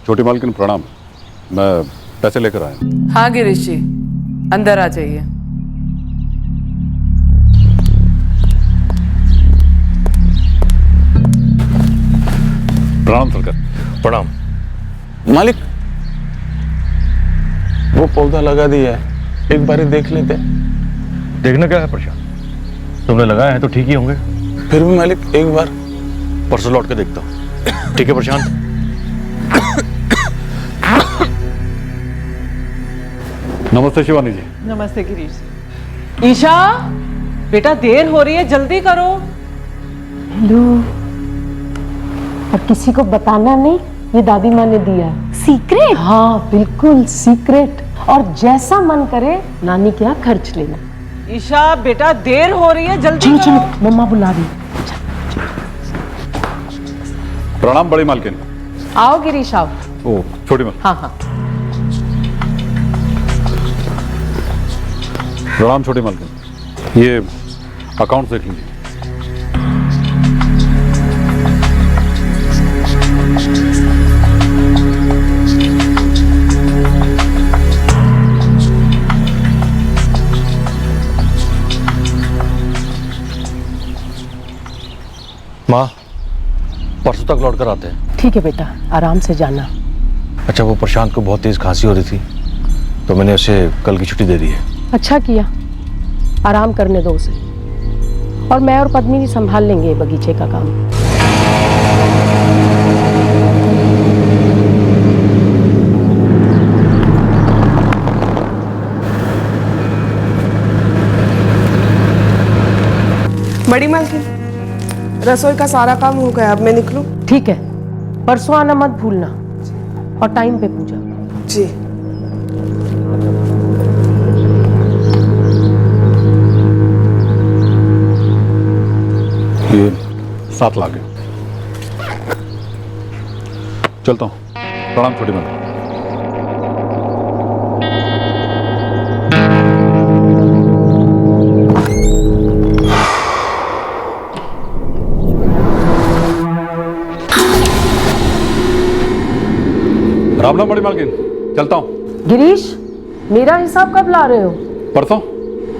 छोटी मालकिन प्रणाम, मैं पैसे लेकर आया। हाँ गिरीश जी, अंदर आ जाइए। प्रणाम सरकार। प्रणाम। मालिक, वो पौधा लगा दिया है, एक बार देख लेते। देखना क्या है प्रशांत, तुमने लगाया है तो ठीक ही होंगे। फिर भी मालिक एक बार। परसों लौट के देखता हूँ। ठीक है प्रशांत। नमस्ते शिवानी जी। नमस्ते गिरीश जी। ईशा बेटा, देर हो रही है, जल्दी करो। हेलो। और किसी को बताना नहीं, ये दादी माँ ने दिया है। सीक्रेट? हाँ बिल्कुल सीक्रेट। और जैसा मन करे नानी के यहाँ खर्च लेना। ईशा बेटा, देर हो रही है, जल्दी चलो करो। चलो, मम्मा बुला रही। प्रणाम बड़ी मालकिन। आओ गिरीश आओ। ओ छोटी मालकिन। हाँ हाँ। प्रणाम छोटी मालकिन, ये अकाउंट देख लीजिए। माँ, परसों तक लौट कर आते हैं। ठीक है बेटा, आराम से जाना। अच्छा, वो प्रशांत को बहुत तेज खांसी हो रही थी तो मैंने उसे कल की छुट्टी दे दी है। अच्छा किया, आराम करने दो उसे। और मैं और पद्मिनी संभाल लेंगे बगीचे का काम। बड़ी मालकिन, रसोई का सारा काम हो गया, अब मैं निकलूं? ठीक है, परसों आना मत भूलना और टाइम पे पूजा। जी। ये 7 लाख है। चलता हूँ। प्रणाम छोटी मालकिन। राम राम बड़ी मालकिन, चलता हूँ। गिरीश, मेरा हिसाब कब ला रहे हो? परसों,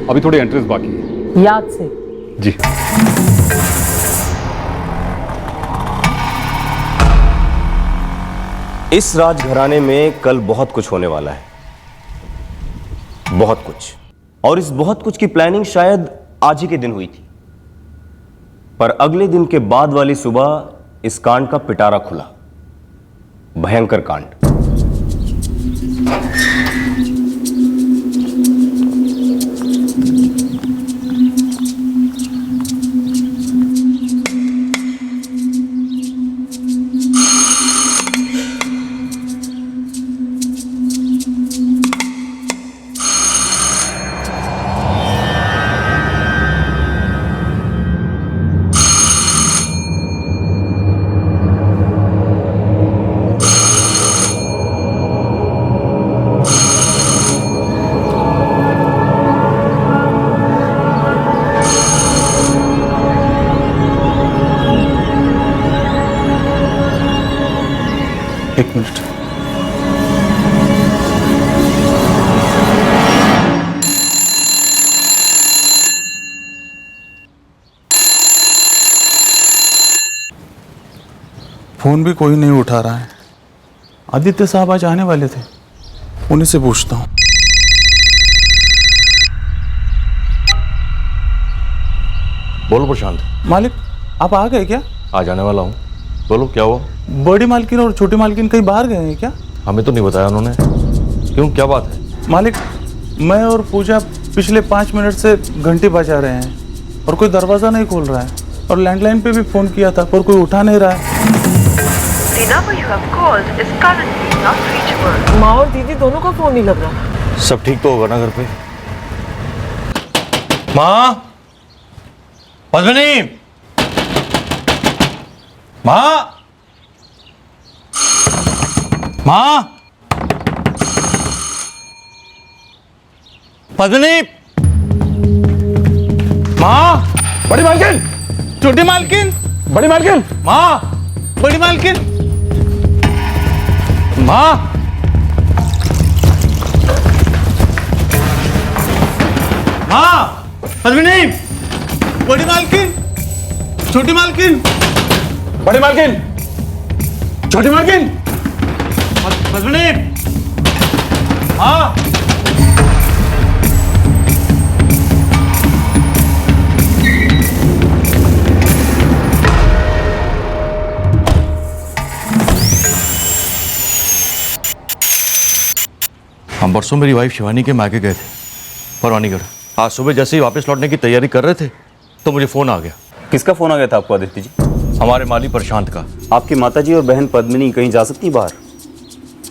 अभी थोड़ी एंट्रीज बाकी है। याद से। जी। इस राजघराने में कल बहुत कुछ होने वाला है, बहुत कुछ। और इस बहुत कुछ की प्लानिंग शायद आज ही के दिन हुई थी, पर अगले दिन के बाद वाली सुबह इस कांड का पिटारा खुला। भयंकर कांड। एक मिनट। फोन भी कोई नहीं उठा रहा है। आदित्य साहब आज आने वाले थे, उन्हीं से पूछता हूँ। बोलो प्रशांत। मालिक, आप आ गए क्या? आ जाने वाला हूँ। बोलो क्या हुआ? बड़ी मालकिन और छोटी मालकिन कहीं बाहर गए हैं क्या? हमें तो नहीं बताया उन्होंने। क्यों, क्या बात है? मालिक, मैं और पूजा पिछले 5 मिनट से घंटी बजा रहे हैं और कोई दरवाजा नहीं खोल रहा है। और लैंडलाइन पे भी फोन किया था पर कोई उठा नहीं रहा है। The number you have called is currently not reachable. माँ और दीदी दोनों का फोन नहीं लग रहा। सब ठीक तो होगा ना घर पे? माँ, पद्मिनी, माँ, माँ, पद्मिनी, माँ, बड़ी मालकिन, छोटी मालकिन, बड़ी मालकिन, माँ, बड़ी मालकिन, माँ, हाँ पद्मिनी, बड़ी मालकिन, छोटी मालकिन, बड़ी मालकिन, छोटी मालकिन। पद्मिनी, हाँ हम परसों मेरी वाइफ शिवानी के मायके गए थे परवानीगढ़। आज सुबह जैसे ही वापस लौटने की तैयारी कर रहे थे तो मुझे फोन आ गया। किसका फोन आ गया था आपको आदित्य जी? हमारे माली प्रशांत का। आपकी माताजी और बहन पद्मिनी कहीं जा सकती बाहर?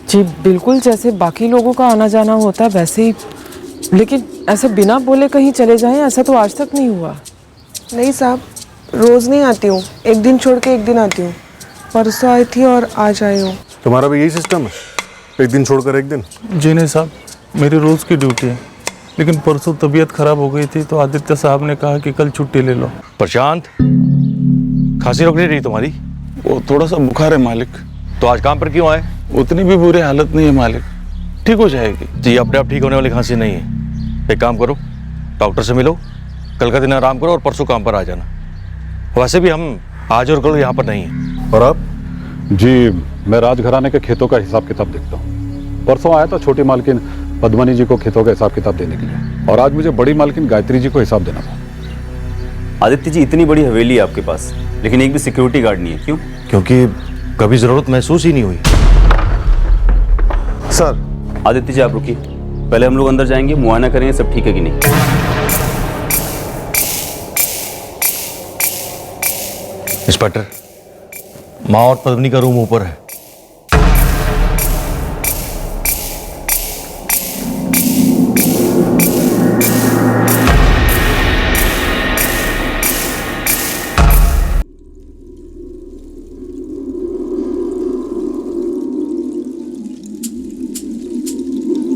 जी बिल्कुल, जैसे बाकी लोगों का आना जाना होता है वैसे ही, लेकिन ऐसे बिना बोले कहीं चले जाएं ऐसा तो आज तक नहीं हुआ। नहीं साहब, रोज नहीं आती हूँ, एक दिन छोड़ के एक दिन आती हूँ। परसों आई थी और आज आई हूँ। तुम्हारा भी यही सिस्टम है, एक दिन छोड़कर एक दिन? जी नहीं साहब, मेरी रोज़ की ड्यूटी है, लेकिन परसों तबीयत खराब हो गई थी तो आदित्य साहब ने कहा कि कल छुट्टी ले लो। प्रशांत, खांसी रुक नहीं रही तुम्हारी? वो थोड़ा सा बुखार है मालिक। तो आज काम पर क्यों आए? उतनी भी बुरी हालत नहीं है मालिक, ठीक हो जाएगी। जी, अपने आप ठीक होने वाली खांसी नहीं है। एक काम करो, डॉक्टर से मिलो, कल का दिन आराम करो और परसों काम पर आ जाना। वैसे भी हम आज और कल यहाँ पर नहीं हैं। और आप? जी, मैं राजघराने के खेतों का हिसाब किताब देखता हूँ। परसों आया था छोटी मालकिन पद्मनी जी को खेतों का हिसाब किताब देने के लिए, और आज मुझे बड़ी मालकिन गायत्री जी को हिसाब देना था। आदित्य जी, इतनी बड़ी हवेली है आपके पास, लेकिन एक भी सिक्योरिटी गार्ड नहीं है, क्यों? क्योंकि कभी जरूरत महसूस ही नहीं हुई। सर। आदित्य जी आप रुकिए, पहले हम लोग अंदर जाएंगे, मुआयना करेंगे सब ठीक है कि नहीं। इंस्पेक्टर, माँ और पद्मिनी का रूम ऊपर है।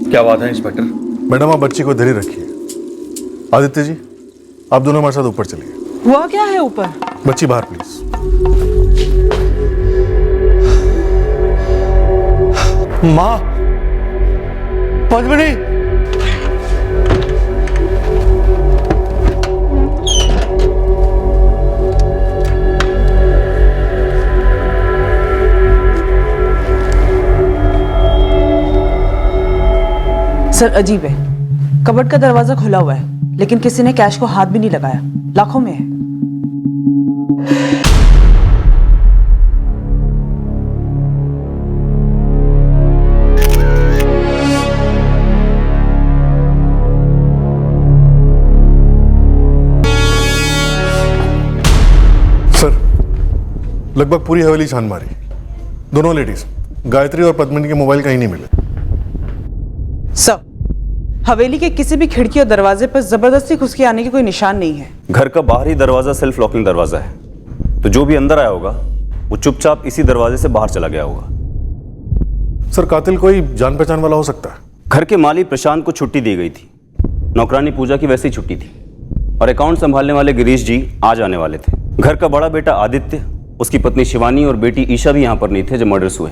क्या बात है इंस्पेक्टर? मैडम, आप बच्ची को इधर ही रखिए। आदित्य जी, आप दोनों हमारे साथ ऊपर चलिए। हुआ क्या है ऊपर? बच्ची बाहर प्लीज। माँ, पद्मिनी। सर अजीब है, कबर्ड का दरवाजा खुला हुआ है लेकिन किसी ने कैश को हाथ भी नहीं लगाया, लाखों में है। सर, लगभग पूरी हवेली छान मारी, दोनों लेडीज गायत्री और पद्मिनी के मोबाइल कहीं नहीं मिले। सब हवेली के किसी भी खिड़की और दरवाजे पर जबरदस्ती घुस के आने की कोई निशान नहीं है। घर का बाहरी दरवाजा सेल्फ लॉकिंग दरवाजा है, तो जो भी अंदर आया होगा वो चुपचाप इसी दरवाजे से बाहर चला गया होगा। सर, कातिल कोई जान पहचान वाला हो सकता है? घर के माली प्रशांत को छुट्टी दी गई थी, नौकरानी पूजा की वैसे ही छुट्टी थी, और अकाउंट संभालने वाले गिरीश जी आज आने वाले थे। घर का बड़ा बेटा आदित्य, उसकी पत्नी शिवानी और बेटी ईशा भी यहाँ पर नहीं थे जब मर्डर्स हुए।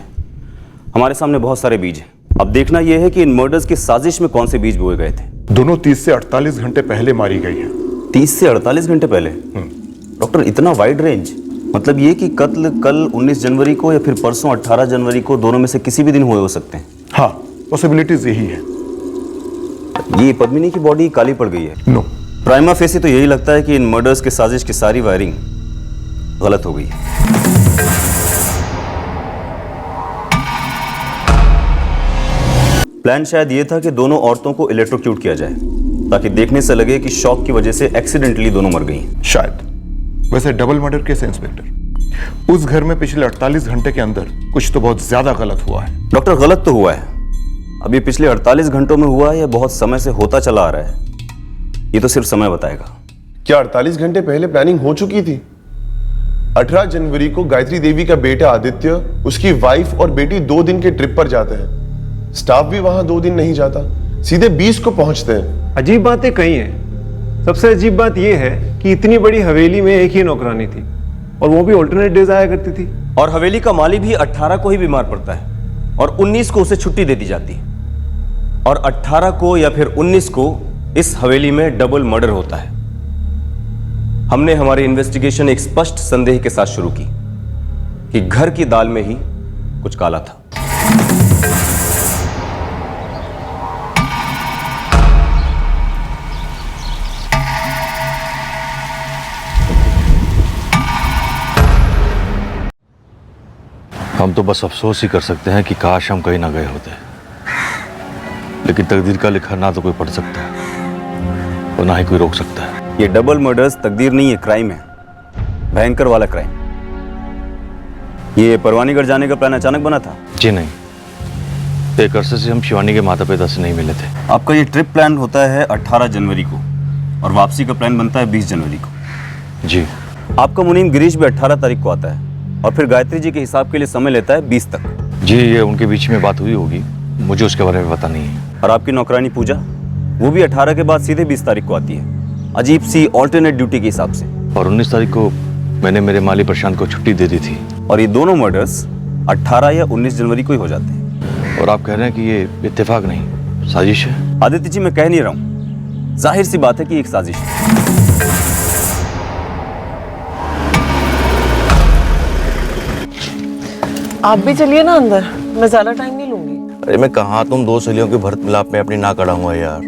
हमारे सामने बहुत सारे बीज हैं, अब देखना यह है कि इन मर्डर्स की साजिश में कौन से बीज बोए गए थे। दोनों 30 से 48 घंटे पहले मारी गई है। 30 से 48 घंटे पहले? डॉक्टर, इतना वाइड रेंज, मतलब ये कि कत्ल कल 19 जनवरी को या फिर परसों 18 जनवरी को, दोनों में से किसी भी दिन हुए हो सकते हैं। हाँ, पॉसिबिलिटीज यही है। ये पद्मिनी की बॉडी काली पड़ गई है। नो, प्राइमा फेसी तो यही लगता है कि इन मर्डर्स के साजिश की सारी वायरिंग गलत हो गई है। प्लान शायद ये था कि दोनों औरतों को इलेक्ट्रोक्यूट किया जाए ताकि देखने से लगे कि शॉक की वजह से एक्सीडेंटली दोनों मर गई। शायद। वैसे डबल मर्डर केस है इंस्पेक्टर, उस घर में पिछले 48 घंटे के अंदर कुछ तो बहुत ज्यादा गलत हुआ है। डॉक्टर, गलत तो हुआ है, अब ये पिछले 48 घंटों में हुआ है या बहुत समय से होता चला आ रहा है, ये तो सिर्फ समय बताएगा। क्या 48 घंटे पहले प्लानिंग हो चुकी थी? 18 जनवरी को गायत्री देवी का बेटा आदित्य, उसकी वाइफ और बेटी 2 दिन के ट्रिप पर जाते हैं। स्टाफ भी वहां 2 दिन नहीं जाता, सीधे 20 को पहुंचते हैं। अजीब बातें कई हैं। सबसे अजीब बात यह है कि इतनी बड़ी हवेली में एक ही नौकरानी थी और वो भी ऑल्टरनेट डेज आया करती थी। और हवेली का माली भी 18 को ही बीमार पड़ता है, और 19 को उसे छुट्टी दे दी जाती और 18 को या फिर 19 को इस हवेली में डबल मर्डर होता है। हमने हमारी इन्वेस्टिगेशन एक स्पष्ट संदेह के साथ शुरू की कि घर की दाल में ही कुछ काला था। हम तो बस अफसोस ही कर सकते हैं कि काश हम कहीं ना गए होते, लेकिन तकदीर का लिखा ना तो कोई पढ़ सकता है और ना ही कोई रोक सकता है। ये डबल मर्डर्स तकदीर नहीं, ये क्राइम है, भयंकर वाला क्राइम। ये परवानीगढ़ जाने का प्लान अचानक बना था? जी नहीं, एक अरसे से हम शिवानी के माता पिता से नहीं मिले थे। आपका ये ट्रिप प्लान होता है 18 जनवरी को और वापसी का प्लान बनता है 20 जनवरी को। जी। आपका मुनीम गिरीश भी 18 तारीख को आता है और फिर गायत्री जी के हिसाब के लिए समय लेता है 20 तक। जी, ये उनके बीच में बात हुई होगी, मुझे उसके बारे में पता नहीं है। और आपकी नौकरानी पूजा, वो भी 18 के बाद सीधे 20 तारीख को आती है, अजीब सी ऑल्टरनेट ड्यूटी के हिसाब से। और 19 तारीख को मैंने मेरे माली प्रशांत को छुट्टी दे दी थी। और ये दोनों मर्डर्स 18 या 19 जनवरी को ही हो जाते हैं। और आप कह रहे हैं कि ये इत्तेफाक नहीं, साजिश है? आदित्य जी, मैं कह नहीं रहा हूँ, जाहिर सी बात है कि एक साजिश है। आप भी चलिए ना अंदर, मैं ज्यादा टाइम नहीं लूंगी। अरे मैं कहाँ, तुम दो सहेलियों के भरत मिलाप में अपनी नाक अड़ा हुआ यार।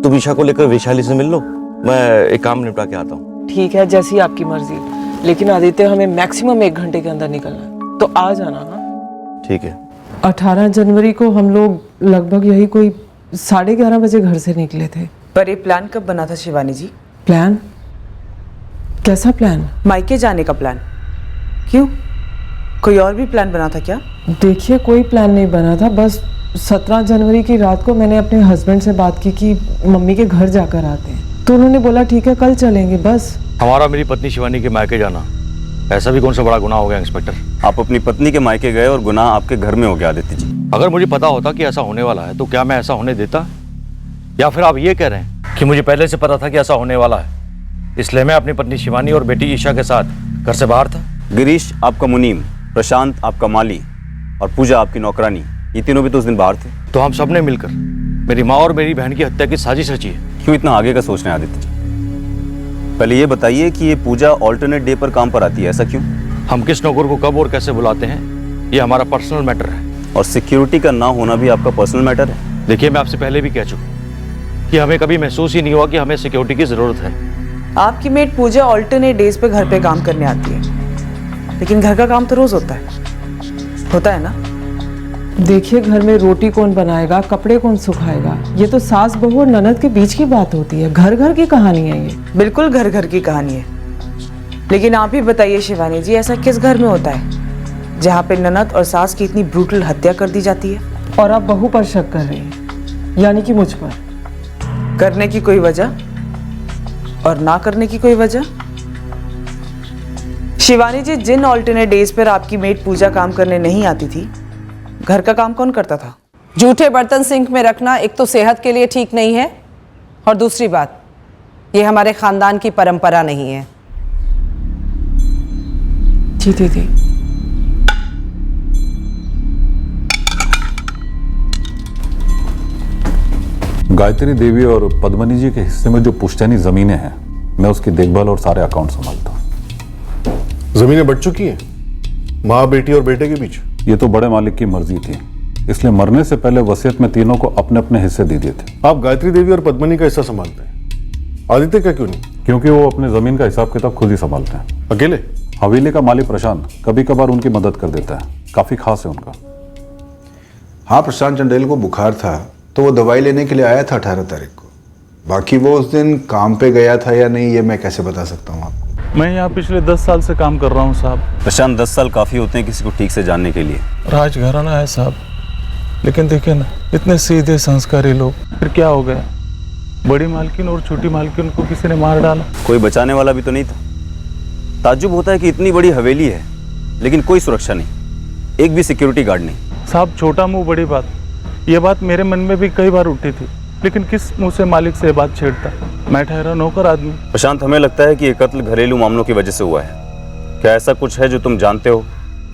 तुम ईशा को लेकर वैशाली से मिल लो, मैं एक काम निपटा के आता हूँ। ठीक है, जैसी आपकी मर्जी, लेकिन आदित्य हमें मैक्सिमम 1 घंटे के अंदर निकलना है, तो आ जाना। हाँ ठीक है। 18 जनवरी को हम लोग लगभग यही कोई 11:30 बजे घर से निकले थे। पर ये प्लान कब बना था शिवानी जी? प्लान? कैसा प्लान? मायके जाने का प्लान। क्यों, कोई और भी प्लान बना था क्या? देखिए, कोई प्लान नहीं बना था, बस 17 जनवरी की रात को मैंने अपने हस्बैंड से बात की कि मम्मी के घर जाकर आते हैं, तो उन्होंने बोला ठीक है कल चलेंगे। बस हमारा मेरी पत्नी शिवानी के मायके जाना, ऐसा भी कौन सा बड़ा गुनाह हो गया इंस्पेक्टर? आप अपनी पत्नी के मायके गए और गुनाह आपके घर में हो गया आदित्य जी। अगर मुझे पता होता कि ऐसा होने वाला है तो क्या मैं ऐसा होने देता? या फिर आप ये कह रहे हैं कि मुझे पहले से पता था कि ऐसा होने वाला है, इसलिए मैं अपनी पत्नी शिवानी और बेटी ईशा के साथ घर से बाहर था? गिरीश आपका मुनीम, प्रशांत आपका माली और पूजा आपकी नौकरानी, ये तीनों भी तो उस दिन बाहर थे। तो हम सब ने मिलकर मेरी माँ और मेरी बहन की हत्या की साजिश रची है। क्यों इतना आगे का सोच रहे हैं आदित्य जी? पहले ये बताइए कि ये पूजा ऑल्टरनेट डे पर काम पर आती है, ऐसा क्यों? हम किस नौकर को कब और कैसे बुलाते हैं, ये हमारा पर्सनल मैटर है। और सिक्योरिटी का ना होना भी आपका पर्सनल मैटर है? देखिए, मैं आपसे पहले भी कह चुका कि हमें कभी महसूस ही नहीं हुआ कि हमें सिक्योरिटी की जरूरत है। आपकी मेड पूजा ऑल्टरनेट डेज पे घर पे काम करने आती है, लेकिन घर का काम तो रोज होता है ना? देखिए, घर में रोटी कौन बनाएगा, कपड़े कौन सुखाएगा, ये तो सास बहू और ननद के बीच की बात होती है। घर घर की कहानी है ये। बिल्कुल घर घर की कहानी है, लेकिन आप ही बताइए शिवानी जी, ऐसा किस घर में होता है जहाँ पे ननद और सास की इतनी ब्रूटल हत्या कर दी जाती है? और आप बहू पर शक कर रही हैं, यानी कि मुझ पर? करने की कोई वजह और ना करने की कोई वजह? शिवानी जी, जिन ऑल्टरनेट डेज पर आपकी मेड पूजा काम करने नहीं आती थी, घर का काम कौन करता था? जूठे बर्तन सिंक में रखना एक तो सेहत के लिए ठीक नहीं है, और दूसरी बात, ये हमारे खानदान की परंपरा नहीं है। जी दीदी। गायत्री देवी और पद्मनी जी के हिस्से में जो पुश्तैनी जमीनें हैं, मैं उसकी देखभाल और सारे अकाउंट संभालता हूँ। जमीनें बढ़ चुकी हैं माँ, बेटी और बेटे के बीच। ये तो बड़े मालिक की मर्जी थी, इसलिए मरने से पहले वसीयत में तीनों को अपने अपने हिस्से दे दिए थे। आप गायत्री देवी और पद्मनी का हिस्सा संभालते हैं, आदित्य का क्यों नहीं? क्योंकि वो अपने जमीन का हिसाब किताब खुद ही संभालते हैं। अकेले? हवेली का माली प्रशांत कभी कभार उनकी मदद कर देता है, काफी खास है उनका। हाँ, प्रशांत चंडेल को बुखार था तो वो दवाई लेने के लिए आया था 18 तारीख को। बाकी वो उस दिन काम पे गया था या नहीं, ये मैं कैसे बता सकता हूँ आपको? मैं यहाँ पिछले 10 साल से काम कर रहा हूँ साहब। प्रशांत, 10 साल काफ़ी होते हैं किसी को ठीक से जानने के लिए। राजघराना है साहब, लेकिन देखिए ना, इतने सीधे संस्कारी लोग, फिर क्या हो गया? बड़ी मालकिन और छोटी मालकिन को किसी ने मार डाला। कोई बचाने वाला भी तो नहीं था। ताज्जुब होता है कि इतनी बड़ी हवेली है लेकिन कोई सुरक्षा नहीं, एक भी सिक्योरिटी गार्ड नहीं। साहब, छोटा मुंह बड़ी बात, ये बात मेरे मन में भी कई बार उठी थी, लेकिन किस मुंह से मालिक से बात छेड़ता? मैं ठहरा नौकर आदमी। प्रशांत, हमें लगता है कि ये कत्ल घरेलू मामलों की वजह से हुआ है। क्या ऐसा कुछ है जो तुम जानते हो,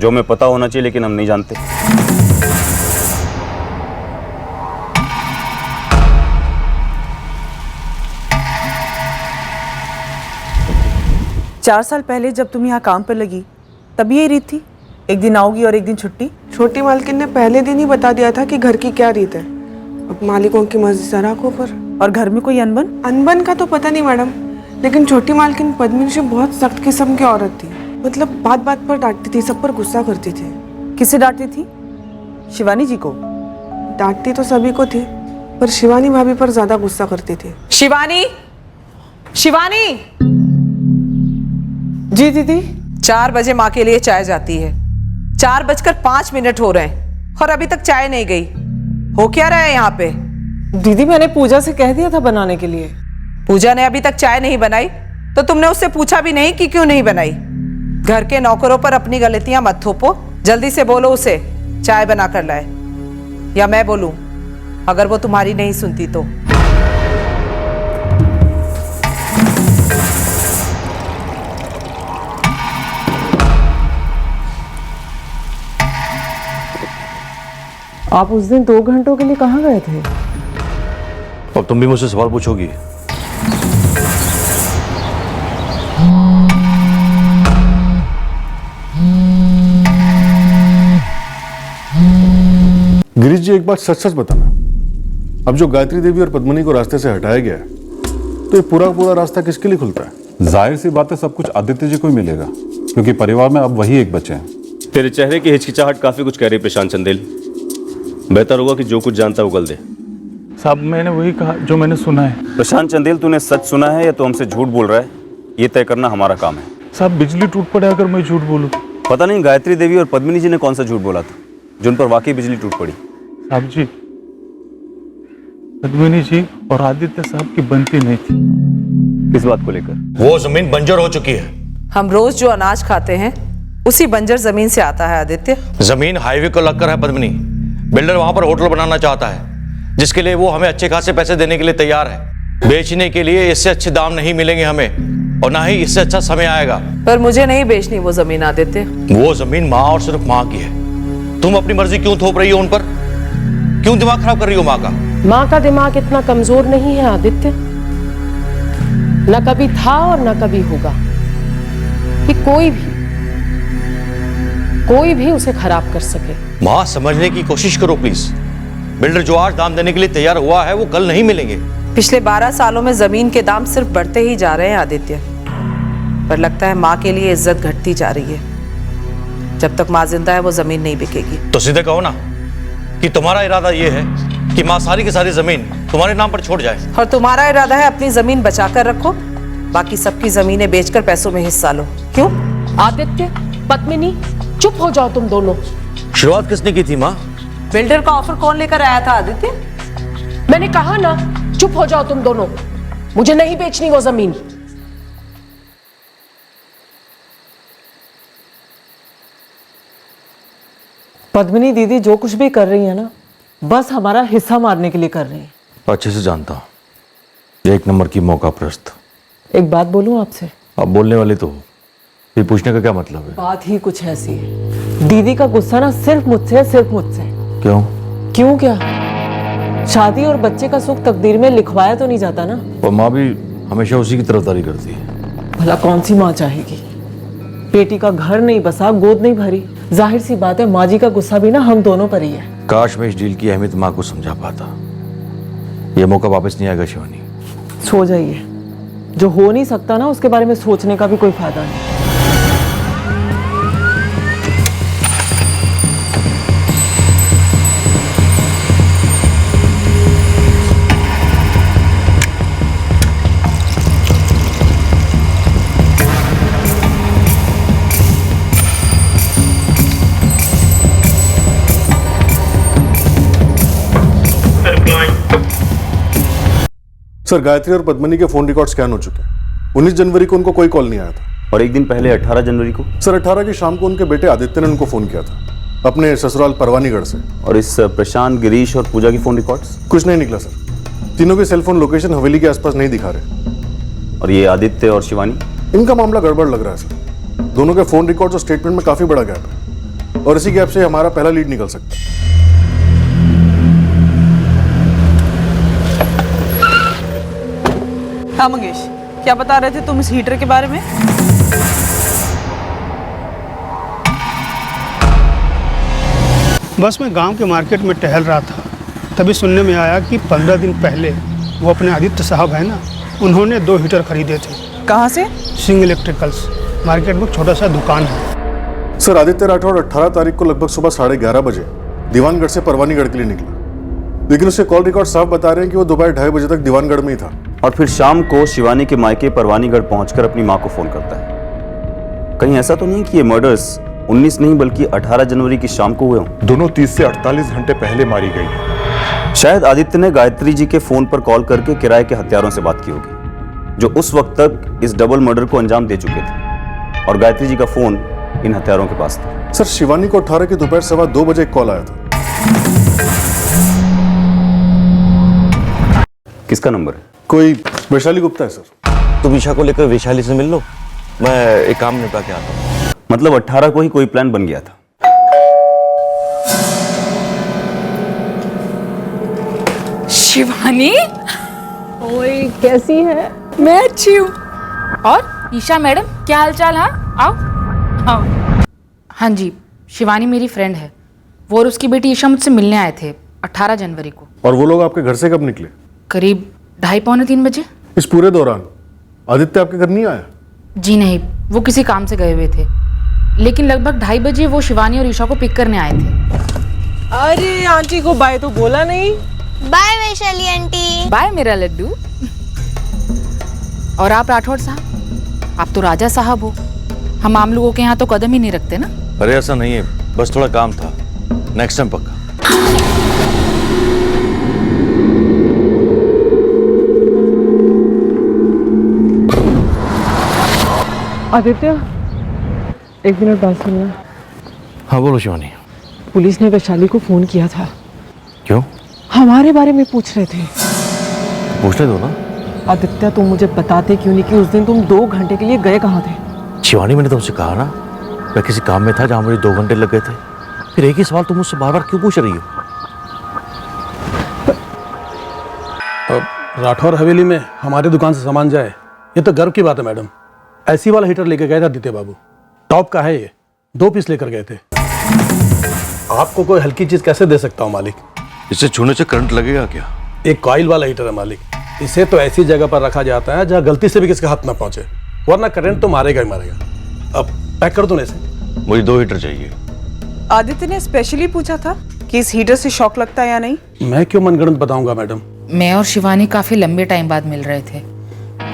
जो हमें पता होना चाहिए लेकिन हम नहीं जानते? 4 साल पहले जब तुम यहाँ काम पर लगी तब यही रीत थी, एक दिन आओगी और एक दिन छुट्टी? छोटी मालकिन ने पहले दिन ही बता दिया था कि घर की क्या रीत है। अब मालिकों की मर्जी सर आंखों पर। और घर में कोई अनबन? अनबन का तो पता नहीं मैडम, लेकिन छोटी मालकिन पद्मिनी से बहुत सख्त किस्म की औरत थी। मतलब बात बात पर डांटती थी, सब पर गुस्सा करती थी। किसे डांटती थी? शिवानी जी को? डांटती तो सभी को थी, पर शिवानी भाभी पर ज्यादा गुस्सा करती थी। शिवानी, शिवानी। जी दीदी। 4 बजे माँ के लिए चाय जाती है, 4:05 हो रहे हैं और अभी तक चाय नहीं गई। हो क्या रहा है यहाँ पे? दीदी मैंने पूजा से कह दिया था बनाने के लिए। पूजा ने अभी तक चाय नहीं बनाई तो तुमने उससे पूछा भी नहीं कि क्यों नहीं बनाई? घर के नौकरों पर अपनी गलतियां मत थोपो, जल्दी से बोलो उसे चाय बना कर लाए, या मैं बोलूं अगर वो तुम्हारी नहीं सुनती तो। आप उस दिन 2 घंटों के लिए कहाँ गए थे? अब तुम भी मुझसे सवाल पूछोगी? गिरीश जी, एक बात सच सच बताना, अब जो गायत्री देवी और पद्मिनी को रास्ते से हटाया गया है, तो ये पूरा पूरा रास्ता किसके लिए खुलता है? जाहिर सी बात है सब कुछ आदित्य जी को ही मिलेगा, क्योंकि परिवार में अब वही एक बच्चे हैं। तेरे चेहरे की हिचकिचाहट काफी कुछ कह रही प्रशांत चंदेल। बेहतर होगा कि जो कुछ जानता है उगल दे। साहब मैंने वही कहा जो मैंने सुना है। प्रशांत चंदेल, तूने सच सुना है या तो हमसे झूठ बोल रहा है, ये तय करना हमारा काम है। साहब बिजली टूट पड़े अगर मैं झूठ बोलूं? पता नहीं गायत्री देवी और पद्मिनी जी ने कौन सा झूठ बोला था जिन पर वाकई बिजली टूट पड़ी। साहब जी, पद्मिनी जी और आदित्य साहब की बनती नहीं थी। किस बात को लेकर? वो जमीन बंजर हो चुकी है। हम रोज जो अनाज खाते हैं उसी बंजर जमीन से आता है आदित्य। जमीन हाईवे को लगकर है पद्मिनी। बिल्डर वहां पर होटल बनाना चाहता है, जिसके लिए वो हमें अच्छे खासे पैसे देने के लिए तैयार है। बेचने के लिए इससे अच्छे दाम नहीं मिलेंगे हमें, और ना ही इससे अच्छा समय आएगा। पर मुझे नहीं बेचनी वो जमीन आदित्य। वो जमीन माँ और सिर्फ माँ की है। तुम अपनी मर्जी क्यों थोप रही हो उन पर? क्यों दिमाग खराब कर रही हो माँ का? माँ का दिमाग इतना कमजोर नहीं है आदित्य, न कभी था और न कभी होगा कि कोई भी उसे खराब कर सके। माँ, समझने की कोशिश करो प्लीज। बिल्डर जो आज दाम देने के लिए तैयार हुआ है वो कल नहीं मिलेंगे। पिछले 12 सालों में जमीन के दाम सिर्फ बढ़ते ही जा रहे हैं आदित्य, पर लगता है माँ के लिए इज्जत घटती जा रही है। जब तक माँ जिंदा है वो जमीन नहीं बिकेगी। तो सीधे कहो ना कि तुम्हारा इरादा ये है कि माँ सारी की सारी जमीन तुम्हारे नाम पर छोड़ जाए। और तुम्हारा इरादा है अपनी जमीन बचाकर रखो, बाकी सबकी जमीनें बेचकर पैसों में हिस्सा लो। क्यों? आदित्य, पद्मिनी, चुप हो जाओ तुम दोनों। शुरुआत किसने की थी माँ? बिल्डर का ऑफर कौन लेकर आया था आदित्य? मैंने कहा ना, चुप हो जाओ तुम दोनों। मुझे नहीं बेचनी वो जमीन। पद्मिनी दीदी जो कुछ भी कर रही है ना, बस हमारा हिस्सा मारने के लिए कर रही है। अच्छे से जानता हूँ, 1 नंबर की मौका प्रस्त। एक बात बोलूं आपसे? अब बोलने वाले तो हो, फिर पूछने का क्या मतलब है? बात ही कुछ ऐसी है, दीदी का गुस्सा ना सिर्फ मुझसे है, सिर्फ मुझसे। क्यों? क्यों क्या? शादी और बच्चे का सुख तकदीर में लिखवाया तो नहीं जाता ना। और माँ भी हमेशा उसी की तरफदारी करती है। भला कौन सी माँ चाहेगी? बेटी का घर नहीं बसा, गोद नहीं भरी, जाहिर सी बात है माँ जी का गुस्सा भी ना हम दोनों पर ही है। काश मैं इस डील की अहमियत माँ को समझा पाता। ये मौका वापस नहीं आएगा शिवानी। सो जाइए, जो हो नहीं सकता ना उसके बारे में सोचने का भी कोई फायदा नहीं। सर, गायत्री और पद्मिनी के फोन रिकॉर्ड स्कैन हो चुके हैं। 19 जनवरी को उनको कोई कॉल नहीं आया था। और एक दिन पहले 18 जनवरी को? सर, 18 की शाम को उनके बेटे आदित्य ने उनको फोन किया था अपने ससुराल परवानीगढ़ से। और इस प्रशांत, गिरीश और पूजा की फोन रिकॉर्ड्स? कुछ नहीं निकला सर। तीनों के सेलफोन लोकेशन हवेली के आसपास नहीं दिखा रहे। और ये आदित्य और शिवानी? इनका मामला गड़बड़ लग रहा है सर। दोनों के फोन रिकॉर्ड और स्टेटमेंट में काफी बड़ा गैप है, और इसी गैप से हमारा पहला लीड निकल सकता है। हाँ मंगेश, क्या बता रहे थे तुम इस हीटर के बारे में? बस मैं गांव के मार्केट में टहल रहा था, तभी सुनने में आया कि 15 दिन पहले वो अपने आदित्य साहब है ना, उन्होंने 2 हीटर खरीदे थे। कहाँ से? सिंह इलेक्ट्रिकल्स। मार्केट में छोटा सा दुकान है। सर, आदित्य राठौड़ 18 तारीख को लगभग सुबह 11:30 बजे दीवानगढ़ से परवानीगढ़ के लिए निकला, लेकिन उसके कॉल रिकॉर्ड साफ बता रहे हैं कि वो दोपहर 2:30 बजे तक दीवानगढ़ में ही था। और फिर शाम को शिवानी के मायके परवानीगढ़ पहुंचकर अपनी मां को फोन करता है। कहीं ऐसा तो नहीं कि ये मर्डर्स 19 नहीं बल्कि 18 जनवरी की शाम को हुए हों? दोनों 30 से 48 घंटे पहले मारी गई है। शायद आदित्य ने गायत्री जी के फोन पर कॉल करके किराए के हत्यारों से बात की होगी, जो उस वक्त तक इस डबल मर्डर को अंजाम दे चुके थे, और गायत्री जी का फोन इन हत्यारों के पास था। सर, शिवानी को 18 की दोपहर 2:15 बजे एक कॉल आया था। किसका नंबर है? कोई वैशाली गुप्ता है सर। तुम ईशा को लेकर वैशाली से मिल लो, मैं एक काम निपटा के आता हूँ। मतलब 18 को ही कोई प्लान बन गया था। शिवानी, ओए कैसी है? मैं अच्छी हूँ। और ईशा मैडम, क्या हालचाल? हाँ, आओ आओ। हाँ जी, शिवानी मेरी फ्रेंड है। वो और उसकी बेटी ईशा मुझसे मिलने आए थे 18 जनवरी को। और वो लोग आपके घर से कब निकले? करीब 2:30-3 बजे। इस पूरे दौरान आदित्य आपके घर नहीं आया? जी नहीं, वो किसी काम से गए हुए थे, लेकिन लगभग 2:30 बजे वो शिवानी और ईशा को पिक करने आए थे। अरे आंटी को बाय तो बोला नहीं। Bye Vaishali aunty. बाय मेरा लड्डू। और आप राठौड़ साहब, आप तो राजा साहब हो, हम आम लोगों के यहाँ तो कदम ही नहीं रखते ना। अरे ऐसा नहीं है, बस थोड़ा काम था, नेक्स्ट टाइम पक्का। आदित्य, एक मिनट बात सुनना। हाँ बोलो शिवानी। पुलिस ने वैशाली को फोन किया था। क्यों? हमारे बारे में पूछ रहे थे। पूछने दो ना। आदित्य, तुम मुझे बताते क्यों नहीं कि उस दिन तुम 2 घंटे के लिए गए कहाँ थे? शिवानी, मैंने तुमसे कहा ना, मैं किसी काम में था जहाँ मुझे 2 घंटे लग गए थे। फिर एक ही सवाल तुम मुझसे बार बार क्यों पूछ रही हो? राठौर हवेली में हमारे दुकान से सामान जाए, ये तो गर्व की बात है मैडम। ऐसी वाला हीटर लेकर गए थे आदित्य बाबू, टॉप का है ये, 2 पीस लेकर गए थे। आपको कोई हल्की चीज कैसे दे सकता हूँ मालिक? इसे छूने से करंट लगेगा क्या? एक कॉइल वाला हीटर है मालिक, इसे तो ऐसी जगह पर रखा जाता है जहाँ गलती से भी किसके हाथ ना पहुंचे, वरना करंट तो मारेगा ही मारेगा। अब पैक कर दो ना इसे। मुझे 2 हीटर चाहिए। आदित्य ने स्पेशली पूछा था कि इस हीटर से शॉक लगता है या नहीं। मैं क्यों मनगढ़ंत बताऊंगा मैडम? मैं और शिवानी काफी लंबे टाइम बाद मिल रहे थे,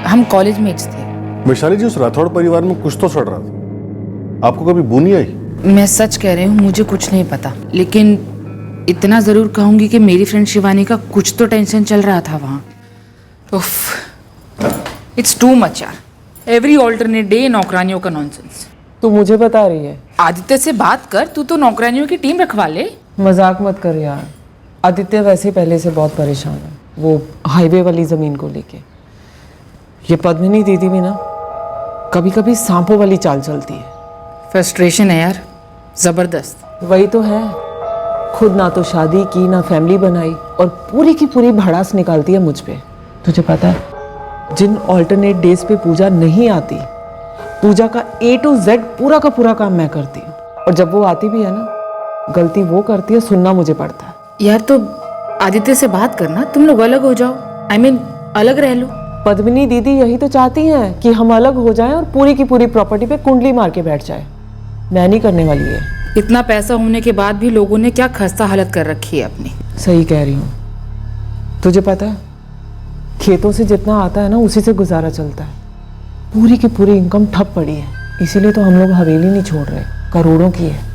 हम कॉलेज मेट्स थे। वैशाली जी, उस राठौड़ परिवार में कुछ तो सड़ रहा था, आपको कभी बू नहीं आई? मैं सच कह रही हूँ, मुझे कुछ नहीं पता, लेकिन इतना जरूर कहूंगी कि मेरी फ्रेंड शिवानी का कुछ तो टेंशन चल रहा था वहाँ। उफ, इट्स टू मच यार। एवरी ऑल्टरनेट डे नौकरानियों का नॉनसेंस। तू मुझे बता रही है? आदित्य से बात कर, तू तो नौकरानियों की टीम रखवा ले। मजाक मत कर यार। आदित्य वैसे पहले से बहुत परेशान है, वो हाईवे वाली जमीन को लेके। ये पद्मिनी दीदी भी ना कभी कभी सांपों वाली चाल चलती है। फ्रस्ट्रेशन है यार, जबरदस्त। वही तो है, खुद ना तो शादी की ना फैमिली बनाई, और पूरी की पूरी भड़ास निकालती है मुझ पे। तुझे पता है, जिन ऑल्टरनेट डेज पे पूजा नहीं आती, पूजा का A to Z पूरा का पूरा काम मैं करती हूँ, और जब वो आती भी है ना, गलती वो करती है, सुनना मुझे पड़ता है। यार तो आदित्य से बात करना, तुम लोग अलग हो जाओ, I mean, अलग रह लो। पद्मिनी दीदी यही तो चाहती हैं कि हम अलग हो जाएं और पूरी की पूरी प्रॉपर्टी पे कुंडली मार के बैठ जाए। मैं नहीं करने वाली है। इतना पैसा होने के बाद भी लोगों ने क्या खस्ता हालत कर रखी है अपनी। सही कह रही हूँ। तुझे पता है, खेतों से जितना आता है ना, उसी से गुजारा चलता है। पूरी की पूरी इनकम ठप पड़ी है, इसीलिए तो हम लोग हवेली नहीं छोड़ रहे, करोड़ों की है।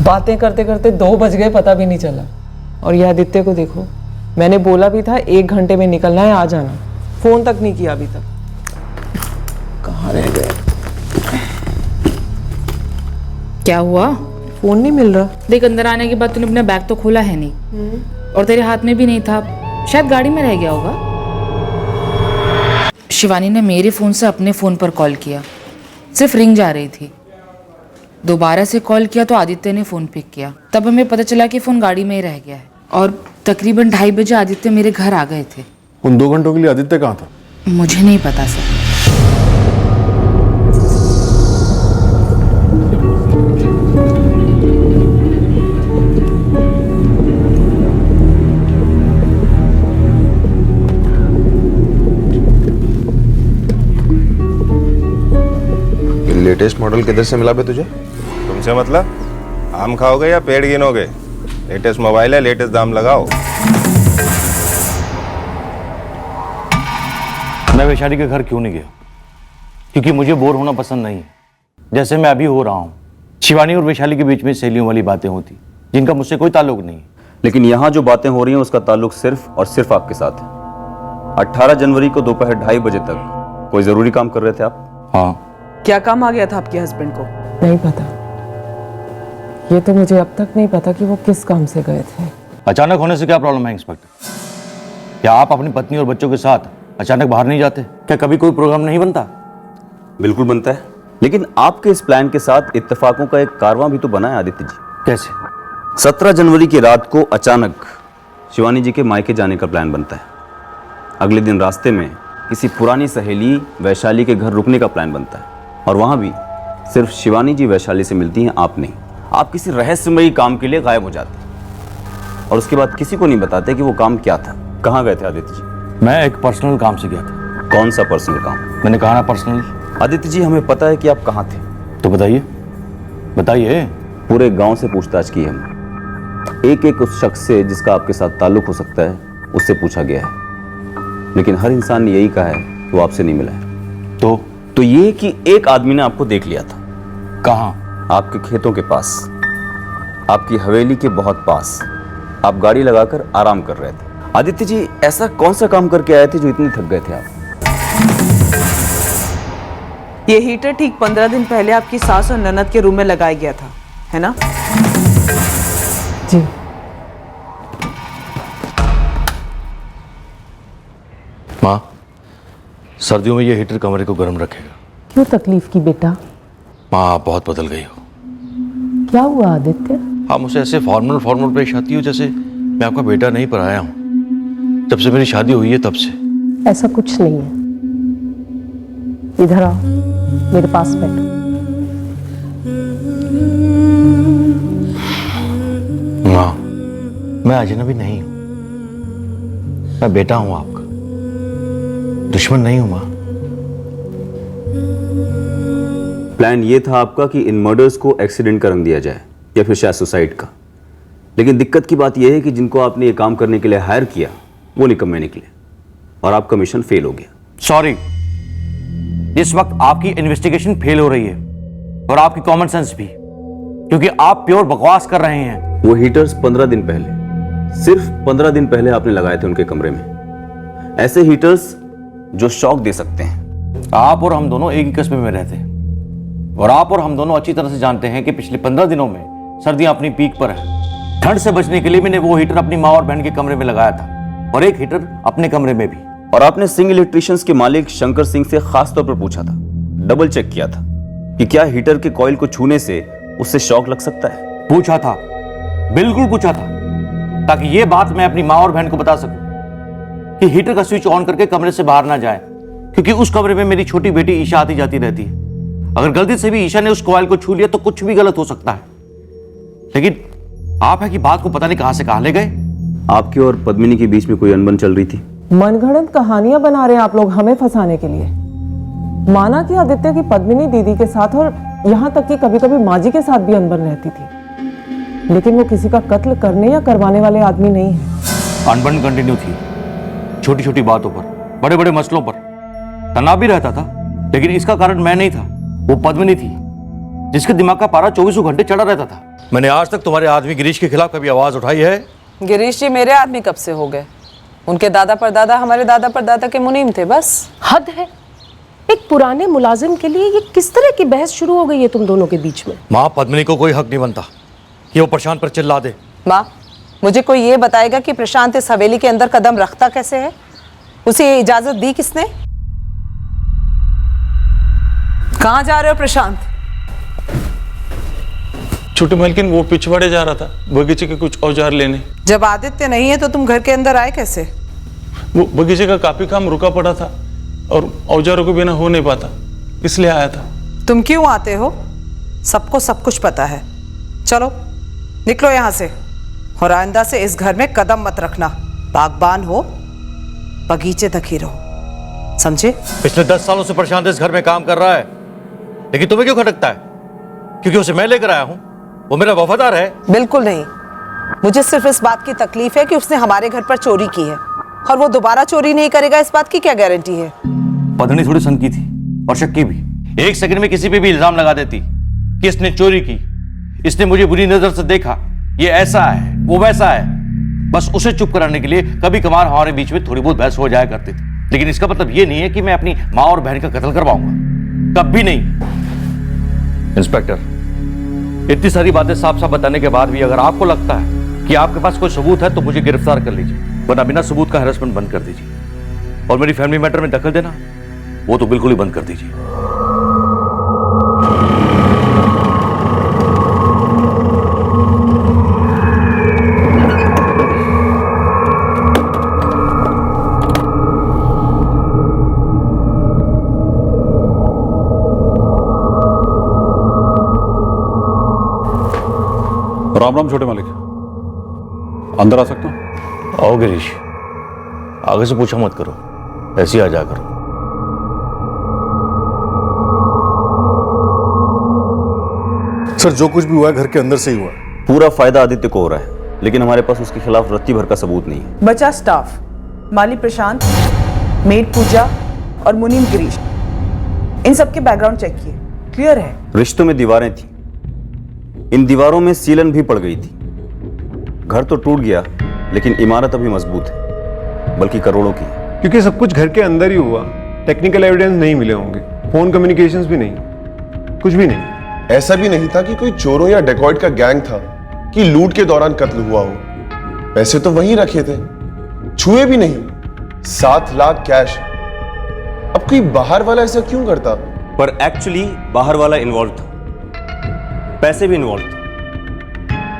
बातें करते करते 2 बज गए, पता भी नहीं चला। और ये आदित्य को देखो, मैंने बोला भी था 1 घंटे में निकलना है, आ जाना। फोन तक नहीं किया अभी तक। कहाँ रह गए? क्या हुआ? फोन नहीं मिल रहा। देख, अंदर आने के बाद तूने अपना बैग तो खोला है नहीं, और तेरे हाथ में भी नहीं था, शायद गाड़ी में रह गया होगा। शिवानी ने मेरे फोन से अपने फोन पर कॉल किया, सिर्फ रिंग जा रही थी। दोबारा से कॉल किया तो आदित्य ने फोन पिक किया, तब हमें पता चला कि फोन गाड़ी में ही रह गया है। और तकरीबन 2:30 बजे आदित्य मेरे घर आ गए थे। उन 2 घंटों के लिए आदित्य कहाँ था? मुझे नहीं पता सर। लेटेस्ट मॉडल किधर से मिला बे तुझे? तुमसे मतलब? आम खाओगे या पेड़ गिनोगे? लेटेस्ट मोबाइल है, लेटेस्ट दाम लगाओ। मैं वैशाली के घर क्यों नहीं गया? क्योंकि मुझे बोर होना पसंद नहीं है, जैसे मैं अभी हो रहा हूँ। शिवानी और वैशाली के बीच में सहेलियों वाली बातें होती जिनका मुझसे कोई ताल्लुक नहीं है। लेकिन यहाँ जो बातें हो रही हैं उसका ताल्लुक सिर्फ और सिर्फ आपके साथ है। 18 जनवरी को दोपहर 2:30 बजे तक कोई जरूरी काम कर रहे थे आप? हाँ। क्या काम आ गया था आपके हस्बैंड को? नहीं पता, ये तो मुझे अब तक नहीं पता कि वो किस काम से गए थे। अचानक होने से क्या प्रॉब्लम है इंस्पेक्टर? क्या आप अपनी पत्नी और बच्चों के साथ अचानक बाहर नहीं जाते? क्या कभी कोई प्रोग्राम नहीं बनता? बिल्कुल बनता है, लेकिन आपके इस प्लान के साथ इत्तेफाकों का एक कारवां भी तो बना है आदित्य जी। कैसे? 17 जनवरी की रात को अचानक शिवानी जी के मायके जाने का प्लान बनता है। अगले दिन रास्ते में किसी पुरानी सहेली वैशाली के घर रुकने का प्लान बनता है, और वहां भी सिर्फ शिवानी जी वैशाली से मिलती हैं, आप नहीं। आप किसी रहस्यमयी काम के लिए गायब हो जाते हैं और उसके बाद किसी को नहीं बताते कि वो काम क्या था। कहाँ गए थे आदित्य जी? मैं एक पर्सनल काम से गया था। कौन सा पर्सनल काम? मैंने कहा ना पर्सनल। आदित्य जी, हमें पता है कि आप कहाँ थे। तो बताइए, बताइए। पूरे गांव से पूछताछ की हमने, एक एक उस शख्स से जिसका आपके साथ ताल्लुक हो सकता है उससे पूछा गया है, लेकिन हर इंसान ने यही कहा है कि वो आपसे नहीं मिला है। तो ये कि एक आदमी ने आपको देख लिया था। कहाँ? आपके खेतों के पास, आपकी हवेली के बहुत पास। आप गाड़ी लगाकर आराम कर रहे थे। आदित्य जी, ऐसा कौन सा काम करके आए थे जो इतने थक गए थे आप? ये हीटर ठीक 15 दिन पहले आपकी सास और ननद के रूम में लगाया गया था, है ना? जी। माँ, सर्दियों में ये हीटर कमरे को गर्म रखेगा। क्यों तकलीफ की बेटा? माँ, आप बहुत बदल गई हो। क्या हुआ आदित्य? आप मुझसे ऐसे फॉर्मल पेश आती हो जैसे मैं आपका बेटा नहीं पर आया हूँ। जब से मेरी शादी हुई है तब से। ऐसा कुछ नहीं है। इधर आओ, मेरे पास बैठो। माँ, मैं अजनबी नहीं हूँ, मैं बेटा हूँ आपका, दुश्मन नहीं हूँ। माँ, प्लान ये था आपका कि इन मर्डर्स को एक्सीडेंट का रंग दिया जाए या फिर शायद सुसाइड का। लेकिन दिक्कत की बात यह है कि जिनको आपने ये काम करने के लिए हायर किया वो निकम्मे निकले और आपका मिशन फेल हो गया। सॉरी, इस वक्त आपकी इन्वेस्टिगेशन फेल हो रही है और आपकी कॉमन सेंस भी, क्योंकि आप प्योर बकवास कर रहे हैं। वो हीटर्स 15 दिन पहले, सिर्फ 15 दिन पहले आपने लगाए थे उनके कमरे में। ऐसे हीटर्स जो शॉक दे सकते हैं। आप और हम दोनों एक ही कस्बे में रहते हैं और आप और हम दोनों अच्छी तरह से जानते हैं कि पिछले 15 दिनों में सर्दियां अपनी पीक पर है। ठंड से बचने के लिए मैंने वो हीटर अपनी माँ और बहन के कमरे में लगाया था और एक हीटर अपने कमरे में भी। और आपने सिंह इलेक्ट्रिशियंस के मालिक शंकर सिंह से खास तौर पर पूछा था, डबल चेक किया था कि क्या हीटर के कॉइल को छूने से उससे शॉक लग सकता है। पूछा था, बिल्कुल पूछा था, ताकि ये बात मैं अपनी माँ और बहन को बता सकूं कि हीटर का स्विच ऑन करके कमरे से बाहर ना जाए, क्योंकि उस कमरे में मेरी छोटी बेटी ईशा आती जाती रहती है। अगर गलती से भी ईशा ने उस कॉइल को छू लिया तो कुछ भी गलत हो सकता है। लेकिन आप है कि बात को पता नहीं कहां से कहां ले गए। आपके और पद्मिनी के बीच में कोई अनबन चल रही थी? मनगढ़ंत कहानियां बना रहे हैं आप लोग हमें फंसाने के लिए। माना कि आदित्य की पद्मिनी दीदी के साथ और यहाँ तक कि कभी कभी माँ जी के साथ भी अनबन रहती थी, लेकिन वो किसी का कत्ल करने या करवाने वाले आदमी नहीं है। अनबन कंटिन्यू थी, छोटी छोटी बातों पर, बड़े बड़े मसलों पर तनाव भी रहता था, लेकिन इसका कारण मैं नहीं था, वो पद्मिनी थी, जिसके दिमाग का पारा 24 घंटे चढ़ा रहता था। मैंने आज तक तुम्हारे आदमी गिरीश के खिलाफ कभी आवाज उठाई है? गिरीश जी मेरे आदमी कब से हो गए? उनके दादा परदादा हमारे दादा परदादा के मुनीम थे, बस। हद है, एक पुराने मुलाजिम के लिए ये किस तरह की बहस शुरू हो गई है तुम दोनों के बीच में? माँ, पद्मिनी को कोई हक नहीं बनता कि वो प्रशांत पर चिल्ला दे। माँ, मुझे कोई ये बताएगा कि प्रशांत इस हवेली के अंदर कदम रखता कैसे है? उसे इजाजत दी किसने? कहाँ जा रहे हो प्रशांत? छोटी मालकिन, वो पिछवाड़े जा रहा था बगीचे के कुछ औजार लेने। जब आदित्य नहीं है तो तुम घर के अंदर आए कैसे? वो बगीचे का काफी काम रुका पड़ा था, और औजारों के बिना हो नहीं पाता, इसलिए आया था। तुम क्यों आते हो? सबको सब कुछ पता है। चलो निकलो यहाँ से, और आइंदा से इस घर में कदम मत रखना। बागबान हो, बगीचे तक ही रहो, समझे? पिछले 10 सालों से प्रशांत इस घर में काम कर रहा है, लेकिन तुम्हें क्यों खटकता है? क्योंकि उसे मैं लेकर आया हूं, वो मेरा वफादार है। बिल्कुल नहीं। मुझे सिर्फ इस बात की तकलीफ है कि उसने हमारे घर पर चोरी की है, और वो दोबारा चोरी नहीं करेगा, इस बात की क्या गारंटी है? पत्नी थोड़ी सनकी थी और शक्की भी। एक सेकंड में किसी पे भी इल्जाम लगा देती कि इसने चोरी की, इसने मुझे बुरी नजर से देखा, ये ऐसा है वो वैसा है। बस उसे चुप कराने के लिए कभी कभार हमारे बीच में थोड़ी बहुत बहस हो जाया करती थी, लेकिन इसका मतलब ये नहीं है कि मैं अपनी माँ और बहन का कत्ल करवाऊंगा, कभी नहीं। इंस्पेक्टर, इतनी सारी बातें साफ साफ बताने के बाद भी अगर आपको लगता है कि आपके पास कोई सबूत है तो मुझे गिरफ्तार कर लीजिए, वरना बिना सबूत का हैरेसमेंट बंद कर दीजिए। और मेरी फैमिली मैटर में दखल देना वो तो बिल्कुल ही बंद कर दीजिए। राम राम छोटे मालिक, अंदर आ सकता हूं? आओ गिरीश, आगे से पूछा मत करो, ऐसे ही आ जा करो। सर जो कुछ भी हुआ है घर के अंदर से ही हुआ है। पूरा फायदा आदित्य को हो रहा है, लेकिन हमारे पास उसके खिलाफ रत्ती भर का सबूत नहीं है। बचा स्टाफ, माली प्रशांत, मेड पूजा और मुनीम गिरीश, इन सबके बैकग्राउंड चेक किए, क्लियर है। रिश्तों में दीवारें थी, इन दीवारों में सीलन भी पड़ गई थी। घर तो टूट गया, लेकिन इमारत अभी मजबूत है, बल्कि करोड़ों की। क्योंकि सब कुछ घर के अंदर ही हुआ, टेक्निकल एविडेंस नहीं मिले होंगे, फोन कम्युनिकेशंस भी नहीं, कुछ भी नहीं। ऐसा भी नहीं था कि कोई चोरों या डेकॉइट का गैंग था कि लूट के दौरान कत्ल हुआ हो। पैसे तो वहीं रखे थे, छुए भी नहीं। 7 लाख कैश। अब कोई बाहर वाला ऐसा क्यों करता? पर एक्चुअली बाहर वाला इन्वॉल्व था, पैसे भी इन्वॉल्व थे,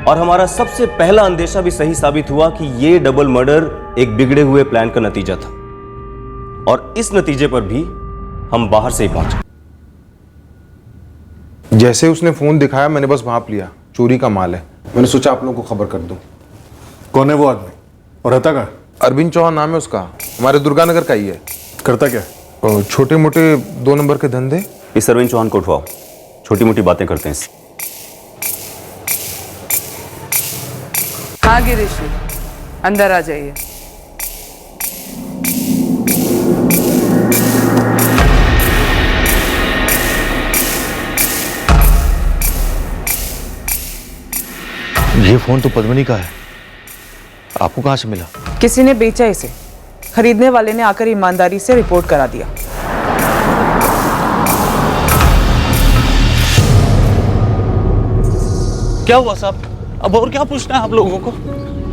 और हमारा सबसे पहला अंदेशा भी सही साबित हुआ कि यह डबल मर्डर एक बिगड़े हुए प्लान का नतीजा था, और इस नतीजे पर भी हम बाहर से ही पहुंचे। जैसे उसने फोन दिखाया मैंने बस भांप लिया, चोरी का माल है। मैंने सोचा आप लोगों को खबर कर दूं। कौन है वो आदमी और रहता कहाँ? अरविंद चौहान नाम है उसका, हमारे दुर्गानगर का ही है। करता क्या? छोटे मोटे 2 नंबर के धंधे। इस अरविंद चौहान को उठवाओ, छोटी मोटी बातें करते हैं। हाँ गिरीश, अंदर आ जाइए। ये फोन तो पद्मिनी का है, आपको कहां से मिला? किसी ने बेचा इसे, खरीदने वाले ने आकर ईमानदारी से रिपोर्ट करा दिया। क्या हुआ साहब? अब और क्या पूछना है आप लोगों को?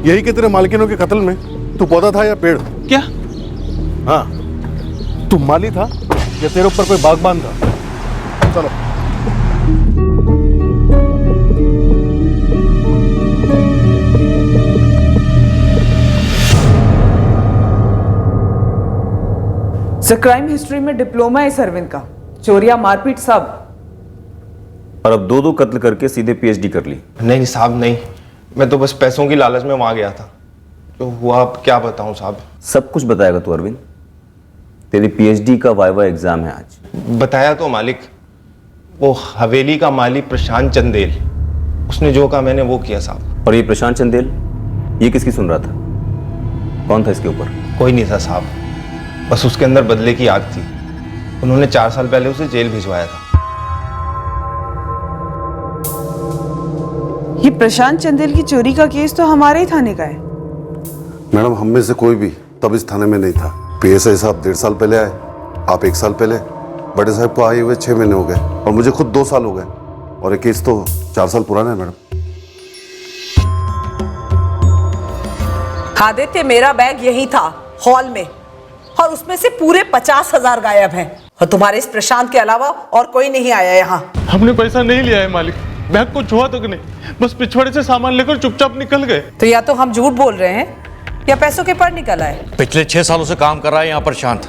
यही कि तेरे मालकिनों के कत्ल में तू पौधा था या पेड़? क्या? हाँ, तू माली था या तेरे ऊपर कोई बागबान था? चलो। क्राइम हिस्ट्री में डिप्लोमा है इस अरविंद का, चोरिया मारपीट सब। और अब 2 कत्ल करके सीधे पीएचडी कर ली। नहीं साहब नहीं, मैं तो बस पैसों की लालच में वहां गया था, तो हुआ अब क्या बताऊं साहब। सब कुछ बताएगा तू अरविंद, तेरी पीएचडी का वाइवा एग्जाम है आज। बताया तो मालिक, वो हवेली का माली प्रशांत चंदेल, उसने जो कहा मैंने वो किया साहब। और ये प्रशांत चंदेल, ये किसकी सुन रहा था? कौन था इसके ऊपर? कोई नहीं था साहब, बस उसके अंदर बदले की आग थी। उन्होंने 4 साल पहले उसे जेल भिजवाया था। ये प्रशांत चंदेल की चोरी का केस तो हमारे ही थाने का है। मैडम, हम में से कोई भी तब इस थाने में नहीं था। पीएसआई साहब 1.5 साल पहले आए, आप 1 साल पहले, बड़े साहब को आए हुए 6 महीने हो गए, और मुझे खुद 2 साल हो गए, और ये केस तो 4 साल पुराना है मैडम। आदित्य, मेरा बैग यही था हॉल में, और उसमें से पूरे 50,000 गायब हैं, और तुम्हारे इस प्रशांत के अलावा और कोई नहीं आया यहाँ। हमने पैसा नहीं लिया है मालिक, बैग को छुआ तक नहीं, बस पिछवाड़े से सामान लेकर चुपचाप निकल गए। तो या तो हम झूठ बोल रहे हैं या पैसों के पर निकल आए। पिछले 6 सालों से काम कर रहा है यहाँ पर शांत,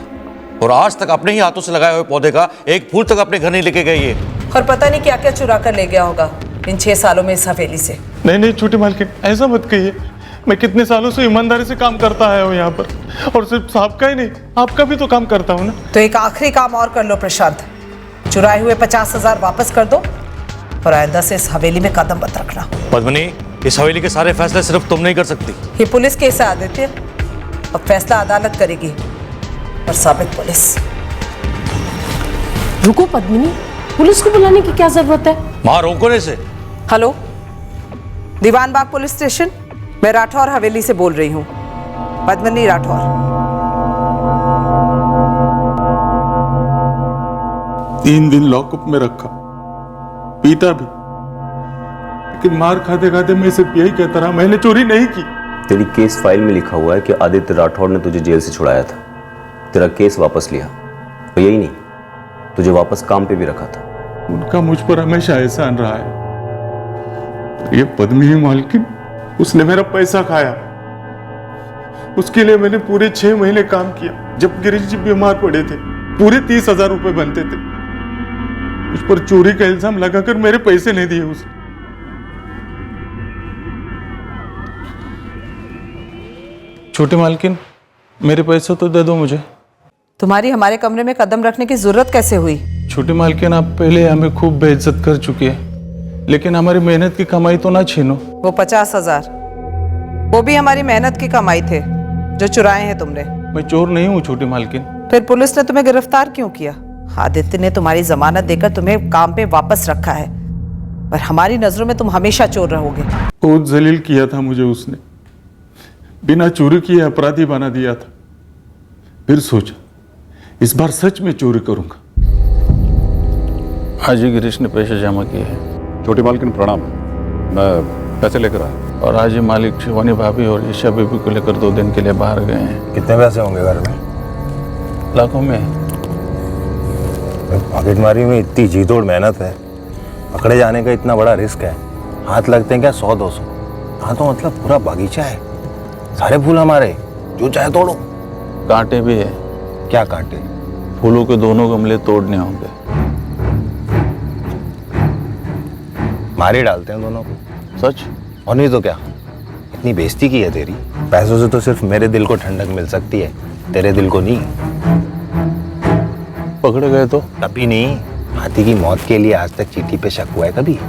और आज तक अपने ही हाथों से लगाए हुए पौधे का एक फूल तक अपने घर नहीं लेके गई है। और पता नहीं क्या क्या चुरा कर ले गया होगा इन 6 सालों में इस हवेली से। नहीं नहीं छोटी मालकिन, ऐसा मत कहिए। मैं कितने सालों से ईमानदारी से काम करता आया हूँ यहाँ पर, और सिर्फ साहब का ही नहीं, आपका भी तो काम करता हूँ ना। तो एक आखिरी काम और कर लो प्रशांत, चुराए हुए 50,000 वापस कर दो और आइंदा से इस हवेली में कदम मत रखना। पद्मिनी, इस हवेली के सारे फैसले सिर्फ तुम नहीं कर सकती। ये पुलिस केस है आदित्य, अब फैसला अदालत करेगी और साबित पुलिस। रुको पद्मिनी, पुलिस को बुलाने की क्या जरूरत है? मां रोकने से। हेलो, दीवान बाग पुलिस स्टेशन, मैं राठौर हवेली से बोल रही हूँ, पद्मिनी राठौर। तीन दिन लॉकअप में रखा, पीटा भी, लेकिन मार खाते खाते मैं सिर्फ यही कहता रहा, मैंने चोरी नहीं की। तेरी केस फाइल में लिखा हुआ है कि आदित्य राठौर ने तुझे जेल से छुड़ाया था, तेरा केस वापस लिया, और यही नहीं, तुझे वापस काम पे भी रखा था। उनका मुझ पर हमेशा एहसान रहा है। ये पद्मिनी मालकिन, उसने मेरा पैसा खाया, उसके लिए मैंने पूरे 6 महीने काम किया। जब गिरीश जी बीमार पड़े थे, पूरे 30,000 रुपए बनते थे, उस पर चोरी का इल्जाम लगाकर मेरे पैसे नहीं दिए उसने। छोटी मालकिन, मेरे पैसे तो दे दो मुझे। तुम्हारी हमारे कमरे में कदम रखने की जरूरत कैसे हुई? छोटी मालकिन, आप पहले हमें खूब बेइज्जत कर चुकी है, लेकिन हमारी मेहनत की कमाई तो ना छीनो। वो 50,000 वो भी हमारी मेहनत की कमाई थे जो चुराए हैं तुमने। मैं चोर नहीं हूँ छोटी मालकिन। फिर पुलिस ने तुम्हें गिरफ्तार क्यों किया? आदित्य ने तुम्हारी जमानत देकर तुम्हें काम पे वापस रखा है, पर हमारी नजरों में तुम हमेशा चोर रहोगे। बहुत जलील किया था मुझे उसने, बिना चोरी किए अपराधी बना दिया था। फिर सोचा इस बार सच में चोरी करूंगा। आज ही गिरीश ने पैसे जमा किए हैं। छोटी मालकिन प्रणाम, मैं पैसे लेकर आया। और आज ही मालिक शिवानी भाभी और ईशा बीबी को लेकर 2 दिन के लिए बाहर गए हैं। कितने पैसे होंगे घर में? लाखों में। पॉकेटमारी में इतनी जी तोड़ मेहनत है, पकड़े जाने का इतना बड़ा रिस्क है, हाथ लगते हैं क्या 100-200? हाँ तो मतलब पूरा बागीचा है, सारे फूल हमारे, जो चाहे तोड़ो। कांटे भी है। क्या कांटे? फूलों के दोनों गमले तोड़ने होंगे। मारे डालते हैं दोनों को। सच? और नहीं तो क्या, इतनी बेइज्जती की है तेरी। पैसों से तो सिर्फ मेरे दिल को ठंडक मिल सकती है, तेरे दिल को नहीं। पकड़े गए तो? कभी नहीं। हाथी की मौत के लिए आज तक चीटी पे शक हुआ है कभी?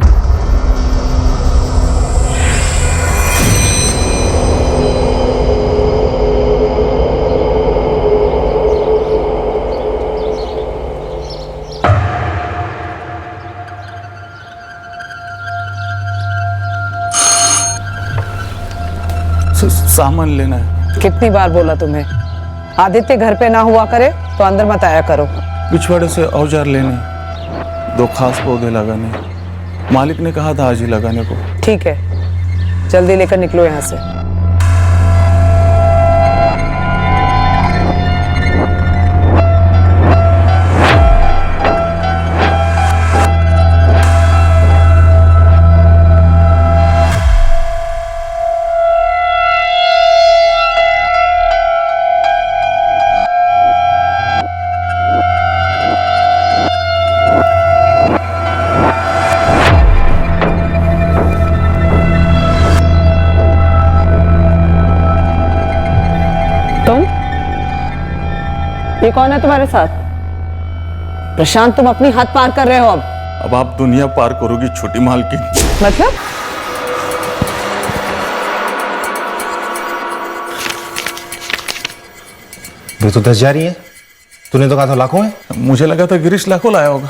सामान लेना है। कितनी बार बोला तुम्हें, आदित्य घर पे ना हुआ करे तो अंदर मत आया करो। पिछवाड़े से औजार लेने, 2 खास पौधे लगाने, मालिक ने कहा था आज ही लगाने को। ठीक है, जल्दी लेकर निकलो यहाँ से। ये कौन है तुम्हारे साथ? प्रशांत, तुम अपनी हद पार कर रहे हो। अब आप दुनिया पार करोगी छोटी मालकिन। मतलब? ये तो 10,000 ही है, तूने तो कहा था लाखों है। मुझे लगा था गिरीश लाखों लाया होगा।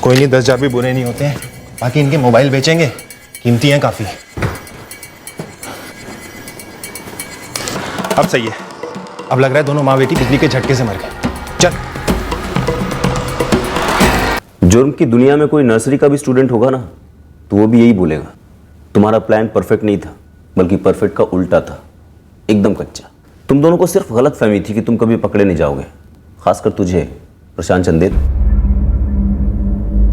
कोई नहीं, 10,000 भी बुरे नहीं होते हैं। बाकी इनके मोबाइल बेचेंगे, कीमती हैं काफी। अब सही है, अब लग रहा है दोनों माँ बेटी बिजली के झटके से मर गए। चल। जुर्म की दुनिया में कोई नर्सरी का भी स्टूडेंट होगा ना, तो वो भी यही बोलेगा, तुम्हारा प्लान परफेक्ट नहीं था, बल्कि परफेक्ट का उल्टा था, एकदम कच्चा। तुम दोनों को सिर्फ गलत फहमी थी कि तुम कभी पकड़े नहीं जाओगे, खासकर तुझे प्रशांत चंदेल।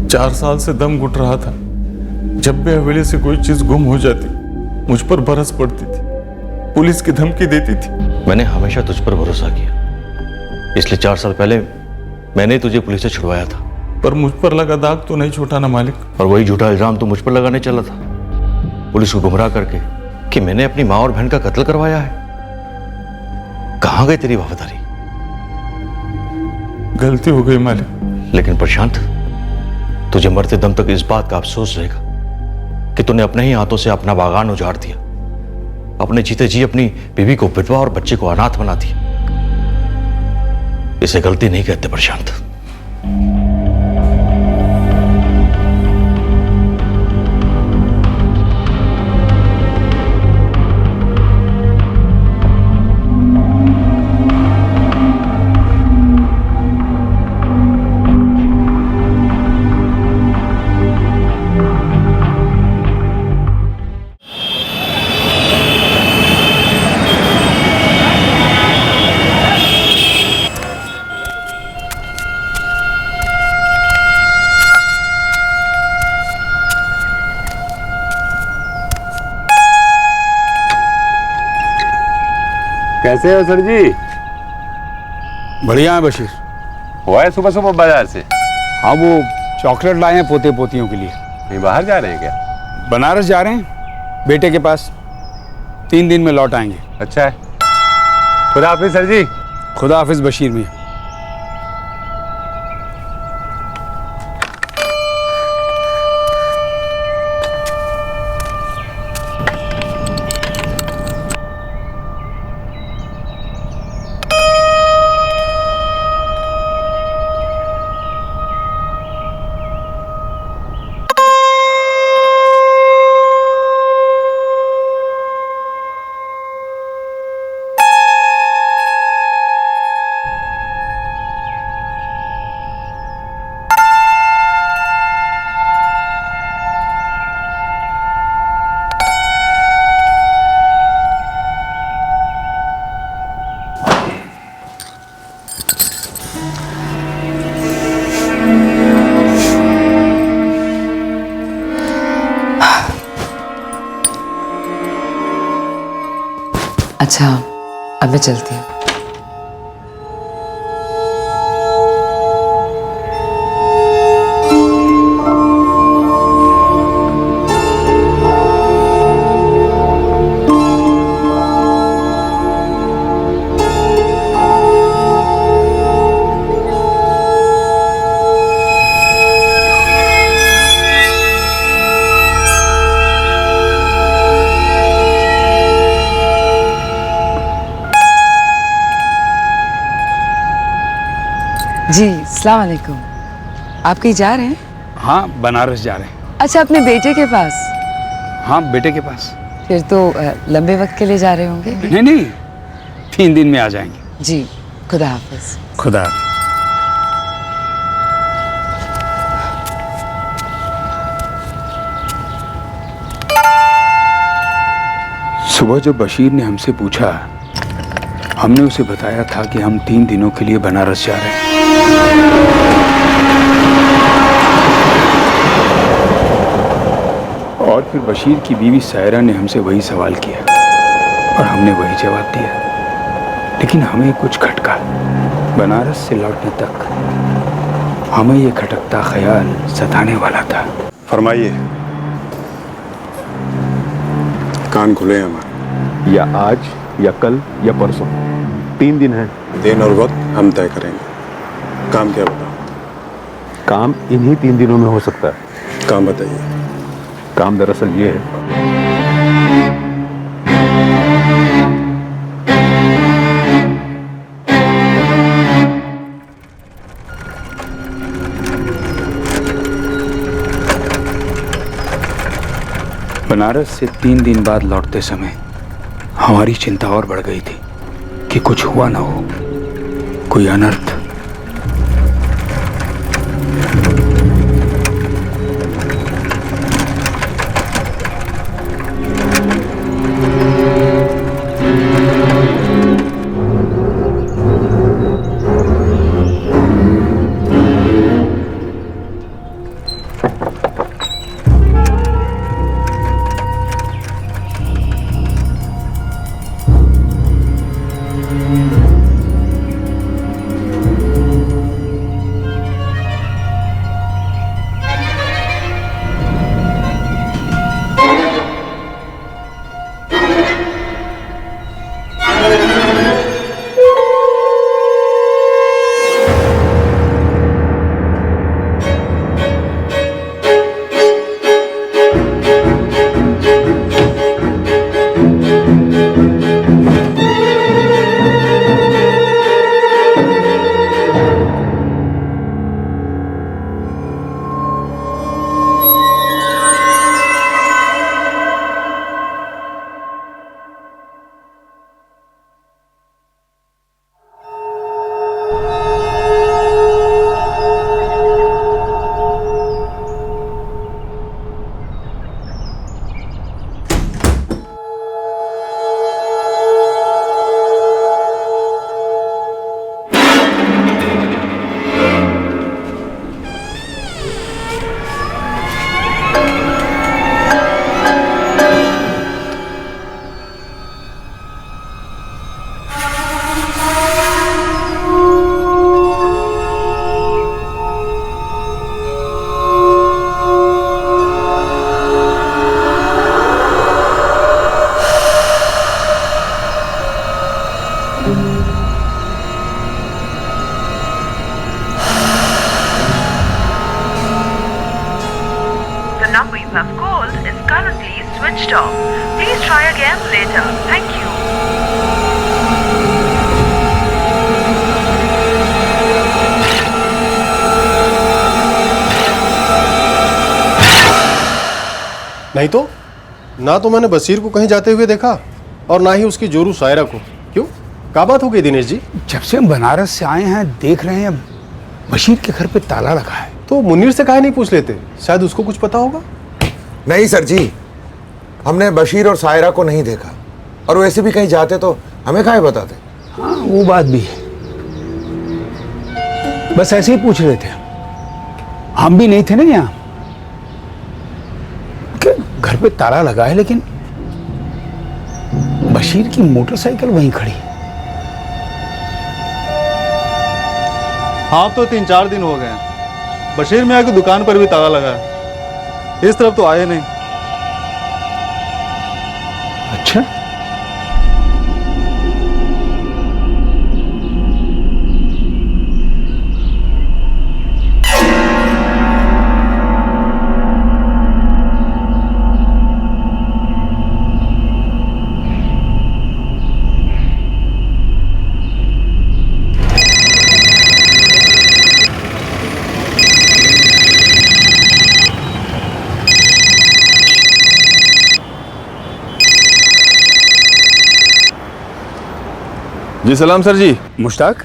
4 साल से दम घुट रहा था। जब भी हवेली से कोई चीज गुम हो जाती, मुझ पर बरस पड़ती थी, पुलिस की धमकी देती थी। मैंने हमेशा तुझ पर भरोसा किया, इसलिए 4 साल पहले मैंने तुझे पुलिस से छुड़वाया था। पर मुझ पर लगा दाग तो नहीं छूटा ना मालिक। और वही झूठा इल्जाम तो मुझ पर लगाने चला था, पुलिस को गुमराह करके, कि मैंने अपनी माँ और बहन का कत्ल करवाया है। कहां गई तेरी वफादारी? गलती हो गई मालिक। लेकिन प्रशांत, तुझे मरते दम तक इस बात का अफसोस रहेगा कि तूने अपने ही हाथों से अपना बागान उजाड़ दिया, अपने जीते जी अपनी बीवी को विधवा और बच्चे को अनाथ बना दिया। इसे गलती नहीं कहते प्रशांत। कैसे हो सर जी? बढ़िया है बशीर। हुआ है सुबह सुबह बाजार से? हाँ, वो चॉकलेट लाए हैं पोते पोतियों के लिए। नहीं, बाहर जा रहे हैं क्या? बनारस जा रहे हैं बेटे के पास, 3 दिन में लौट आएंगे। अच्छा है। खुदा हाफिज सर जी। खुदा हाफिज बशीर मियां। अच्छा, अब मैं चलती हूँ। जी, अस्सलाम वालेकुम। आप कहीं जा रहे हैं? हाँ, बनारस जा रहे हैं। अच्छा, अपने बेटे के पास? हाँ, बेटे के पास। फिर तो लंबे वक्त के लिए जा रहे होंगे? नहीं नहीं, 3 दिन में आ जाएंगे। जी, खुदा हाफिज। खुदा। सुबह जब बशीर ने हमसे पूछा, हमने उसे बताया था कि हम 3 दिनों के लिए बनारस जा रहे हैं। और फिर बशीर की बीवी सायरा ने हमसे वही सवाल किया और हमने वही जवाब दिया। लेकिन हमें कुछ खटका। बनारस से लौटने तक हमें ये खटकता ख्याल सताने वाला था। फरमाइए। कान खुले हैं हमारे। या आज या कल या परसों, 3 दिन है। दिन और वक्त हम तय करेंगे। काम क्या बताओ? काम इन्हीं 3 दिनों में हो सकता है। काम बताइए। काम दरअसल ये है, बनारस से 3 दिन बाद लौटते समय हमारी चिंता और बढ़ गई थी कि कुछ हुआ ना हो, कोई अनर्थ। you have called is currently switched off. Please try again later. Thank you. नहीं तो ना तो मैंने बशीर को कहीं जाते हुए देखा और ना ही उसकी जोरू सायरा को। क्यों, क्या बात हो गई दिनेश जी? जब से हम बनारस से आए हैं देख रहे हैं बशीर के घर पे ताला लगा है। तो मुनीर से काहे नहीं पूछ लेते, शायद उसको कुछ पता होगा। नहीं सर जी, हमने बशीर और सायरा को नहीं देखा, और वैसे भी कहीं जाते तो हमें काहे बताते। हाँ वो बात भी है, बस ऐसे ही पूछ रहे थे, हम भी नहीं थे ना यहाँ। घर पे ताला लगा है लेकिन बशीर की मोटरसाइकिल वहीं खड़ी है। हाँ तो 3-4 दिन हो गए हैं। बशीर मियाँ की दुकान पर भी ताला लगा है, इस तरफ तो आए नहीं। अच्छा, जी सलाम सर जी। मुश्ताक,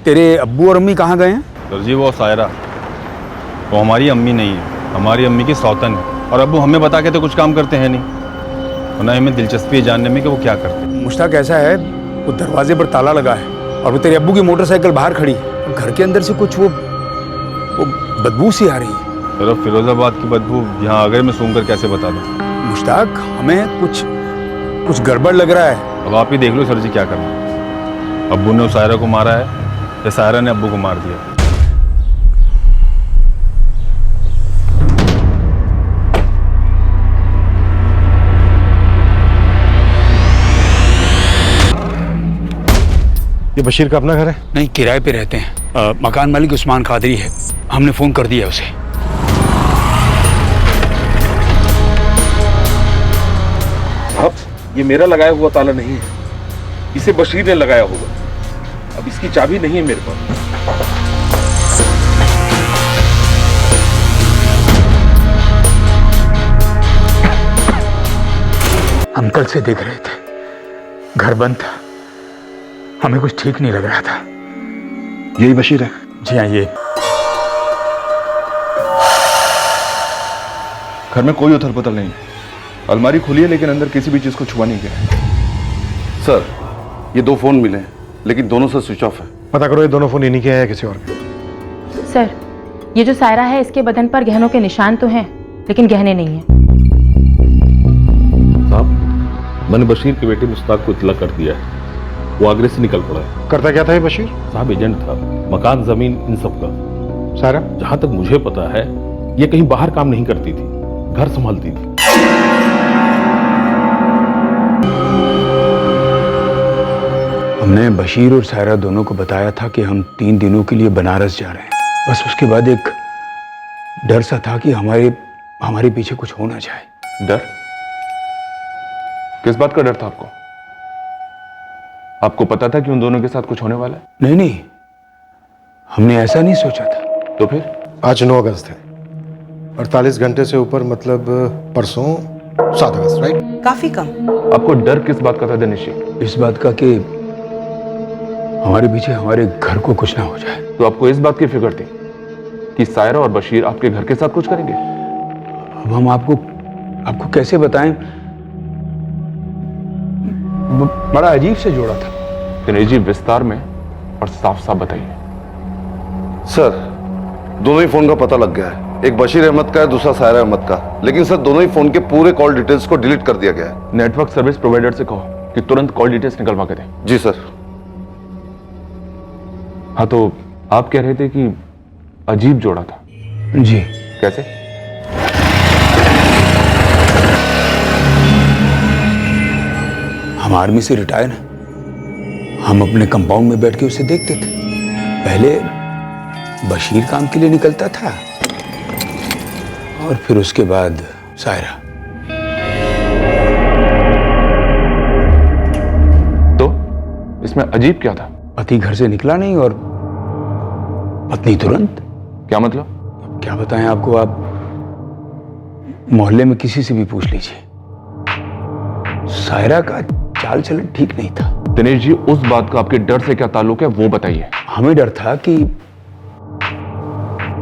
तेरे अब्बू और अम्मी कहाँ गए हैं? सर जी वो सायरा, वो हमारी अम्मी नहीं है, हमारी अम्मी की सौतन है। और अब्बू हमें बता के तो कुछ काम करते हैं नहीं, और ना हमें दिलचस्पी है जानने में कि वो क्या करते हैं। मुश्ताक ऐसा है, वो दरवाजे पर ताला लगा है और वो तेरे अब्बू की मोटरसाइकिल बाहर खड़ी है। घर के अंदर से कुछ वो बदबू सी आ रही है। सर अब फिरोजाबाद की बदबू यहाँ आगरे में सूंघ कर कैसे बता दूँ? मुश्ताक हमें कुछ गड़बड़ लग रहा है। अब आप ही देख लो सर जी क्या करना है। अब्बू ने उस सायरा को मारा है या सायरा ने अब्बू को मार दिया? ये बशीर का अपना घर है? नहीं, किराए पे रहते हैं। मकान मालिक उस्मान कादरी है, हमने फोन कर दिया उसे। अब ये मेरा लगाया हुआ ताला नहीं है, इसे बशीर ने लगाया होगा। अब इसकी चाबी नहीं है मेरे पास। हम कल से देख रहे थे, घर बंद था, हमें कुछ ठीक नहीं लग रहा था। यही बशीर है? जी हाँ, ये घर में कोई उथल पुथल नहीं है। अलमारी खुली है लेकिन अंदर किसी भी चीज को छुआ नहीं गया है। सर ये 2 फोन मिले हैं लेकिन दोनों से स्विच ऑफ है। पता करो ये दोनों फोन इन्हीं के हैं या किसी और के। सर, ये जो सायरा है इसके बदन पर गहनों के निशान तो हैं, लेकिन गहने नहीं हैं। साहब, मैंने बशीर के बेटे मुश्ताक को इतला कर दिया है, वो आगरे से निकल पड़ा है। करता क्या था ये बशीर? साहब एजेंट था, मकान जमीन इन सब का। सारा? जहां तक मुझे पता है ये कहीं बाहर काम नहीं करती थी, घर संभालती थी। हमने बशीर और सायरा दोनों को बताया था कि हम 3 दिनों के लिए बनारस जा रहे हैं। बस उसके बाद एक डर सा था कि हमारे पीछे कुछ हो ना जाए। डर? किस बात का डर था आपको? आपको पता था कि उन दोनों के साथ कुछ होने वाला है? नहीं, हमने ऐसा नहीं सोचा था। तो फिर? आज 9 अगस्त है, 48 घंटे से ऊपर मतलब परसों 7 अगस्त, राइट? काफी कम। आपको डर किस बात का था दिनेश जी? इस बात का कि हमारे पीछे हमारे घर को कुछ ना हो जाए। तो आपको इस बात की फिक्र थी कि सायरा और बशीर आपके घर के साथ कुछ करेंगे? अब हम आपको कैसे बताएं, बड़ा अजीब से जोड़ा था। दिनेश जी विस्तार में और साफ साफ बताइए। सर दोनों ही फोन का पता लग गया है, एक बशीर अहमद का है, दूसरा सायरा अहमद का। लेकिन सर दोनों ही फोन के पूरे कॉल डिटेल्स को डिलीट कर दिया गया है। नेटवर्क सर्विस प्रोवाइडर से कहो कि तुरंत कॉल डिटेल्स निकलवा के दें। जी सर। हाँ तो आप कह रहे थे कि अजीब जोड़ा था? जी। कैसे? हम आर्मी से रिटायर हैं, हम अपने कंपाउंड में बैठ के उसे देखते थे। पहले बशीर काम के लिए निकलता था और फिर उसके बाद सायरा। तो इसमें अजीब क्या था? पति घर से निकला नहीं और पत्नी तुरंत। क्या मतलब? क्या बताएं आपको, आप मोहल्ले में किसी से भी पूछ लीजिए, सायरा का चाल चलन ठीक नहीं था। दिनेश जी, उस बात का आपके डर से क्या ताल्लुक है वो बताइए। हमें डर था कि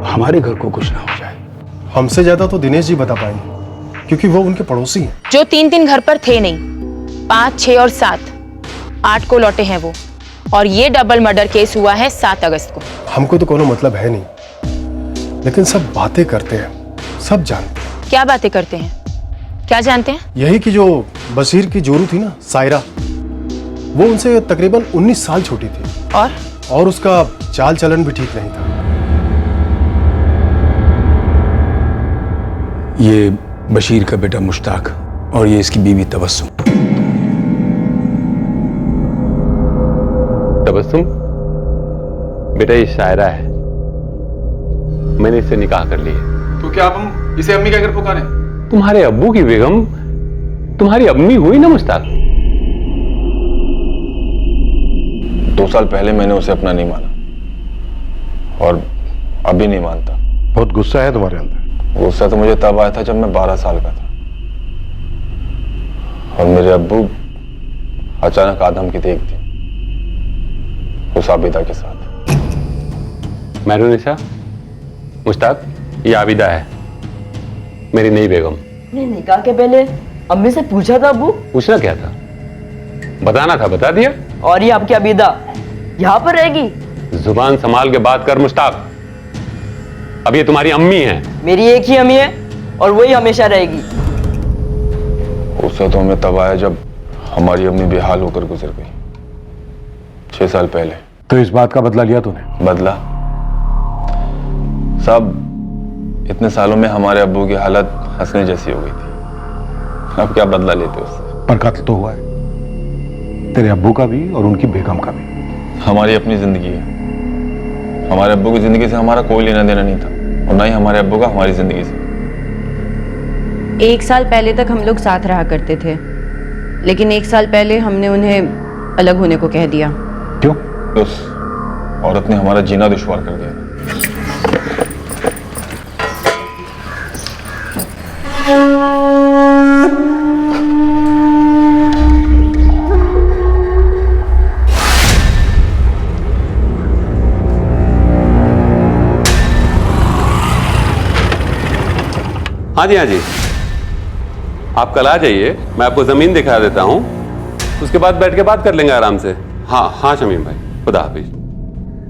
हमारे घर को कुछ ना हो जाए। हमसे ज्यादा तो दिनेश जी बता पाएंगे क्योंकि वो उनके पड़ोसी हैं। जो 3 घर पर थे नहीं, 5, 6 और 7, 8 को लौटे हैं वो। और ये डबल मर्डर केस हुआ है 7 अगस्त को। हमको तो कोनो मतलब है नहीं, लेकिन सब बातें करते हैं, सब जानते हैं। क्या बातें करते हैं? क्या जानते हैं? यही कि जो बशीर की जोरू थी ना, सायरा, वो उनसे तकरीबन 19 साल छोटी थी और उसका चाल चलन भी ठीक नहीं था। ये बशीर का बेटा मुश्ताक और ये इसकी बीवी तबस्सुम। तबस्सुम बेटा, ये शायरा है, मैंने इससे निकाह कर लिया। तो क्या आप हम इसे अम्मी कहकर पुकारें? तुम्हारे अब्बू की बेगम तुम्हारी अम्मी हुई ना मुश्ताक। 2 साल पहले मैंने उसे अपना नहीं माना और अभी नहीं मानता। बहुत गुस्सा है तुम्हारे अंदर। गुस्सा तो मुझे तब आया था जब मैं 12 साल का था और मेरे अब्बू अचानक आदम की देख दी उस आबिदा के साथ। मैरूनिसा, मुश्ताक, ये आबिदा है, मेरी नई बेगम। निकाह के पहले अम्मी से पूछा था अब्बू? पूछना क्या था, बताना था, बता दिया। और ये आपकी आबिदा यहाँ पर रहेगी? जुबान संभाल के बात कर मुश्ताक, अब ये तुम्हारी अम्मी है। मेरी एक ही अम्मी है और वही हमेशा रहेगी। उससे तो हमें तब आया जब हमारी अम्मी बेहाल होकर गुजर गई 6 साल पहले। तो इस बात का बदला लिया तूने? बदला? सब इतने सालों में हमारे अब्बू की हालत हंसने जैसी हो गई थी, अब क्या बदला लेते उससे? पर कत्ल तो हुआ है, तेरे अब्बू का भी और उनकी बेगम का भी। हमारी अपनी जिंदगी है, हमारे अब्बू की जिंदगी से हमारा कोई लेना देना नहीं था और ना ही हमारे अब्बू का हमारी जिंदगी से। 1 साल पहले तक हम लोग साथ रहा करते थे, लेकिन 1 साल पहले हमने उन्हें अलग होने को कह दिया। क्यों? उस औरत ने हमारा जीना दुश्वार कर दिया। हाँ जी, हाँ जी, आप कल आ जाइए, मैं आपको जमीन दिखा देता हूँ, उसके बाद बैठ के बात कर लेंगे आराम से। हाँ हाँ शमीम भाई, खुदा हाफिज।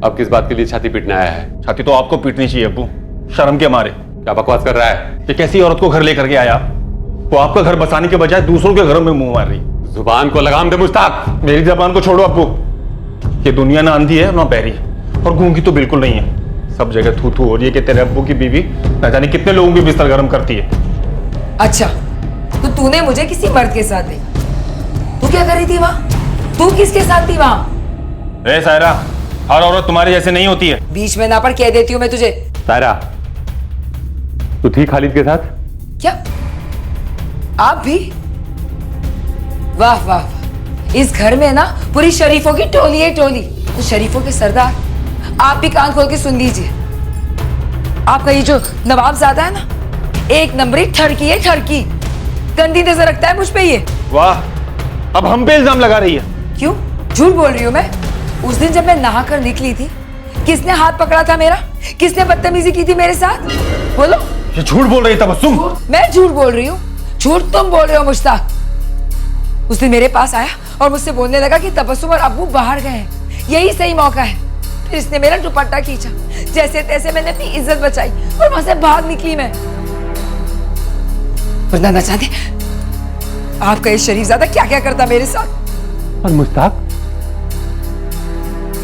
अब किस बात के लिए छाती पीटने आया है? छाती तो आपको पीटनी चाहिए अब्बू, शर्म के मारे। क्या बकवास कर रहा है? ये कैसी औरत को घर लेकर के आया? वो आपका घर बसाने के बजाय दूसरों के घरों में मुंह मार रही। जुबान को लगाम दे मुश्ताक। मेरी जबान को छोड़ो अब्बू, ये दुनिया ना अंधी है ना बहरी और गूंगी तो बिल्कुल नहीं है। सब जगह थू थू हो रही है कि तेरे अब्बू की बीवी न जाने कितने लोगों की बिस्तर गर्म करती है। अच्छा, तो तूने मुझे किसी मर्द के साथ देखा? तू क्या कर रही थी वहाँ? तू किसके साथ थी वहाँ? ए सायरा, हर औरत तुम्हारी जैसे नहीं होती है। बीच में ना पड़, कह देती हूँ मैं तुझे। सायरा, तू थी खालिद के साथ? क्या आप भी? वाह वाह वाह, इस घर में ना पूरी शरीफों की टोली है, टोली। तो शरीफों के सरदार, आप भी कान खोल के सुन लीजिए। आपका ये जो नवाबजादा है ना, एक नंबरी ठरकी है, ठरकी। गंदी नजर रखता है मुझ पे ये। वाह, अब हम पे इल्जाम लगा रही है। क्यों झूठ बोल रही हूँ मैं? उस दिन जब मैं नहा कर निकली थी, किसने हाथ पकड़ा था मेरा? किसने बदतमीजी की थी मेरे साथ? बोलो। ये झूठ बोल रही है तबस्सुम। मैं झूठ बोल रही हूँ? झूठ तुम बोल रहे हो मुश्ताक। उस दिन मेरे पास आया और मुझसे बोलने लगा कि तबस्सुम और अब्बू बाहर गए हैं, यही सही मौका है। फिर इसने मेरा दुपट्टा खींचा, जैसे तैसे मैंने अपनी इज्जत बचाई और वहां से भाग निकली मैं। वरना न जाने आपका ये शरीफजादा क्या क्या करता मेरे साथ। और मुश्ताक,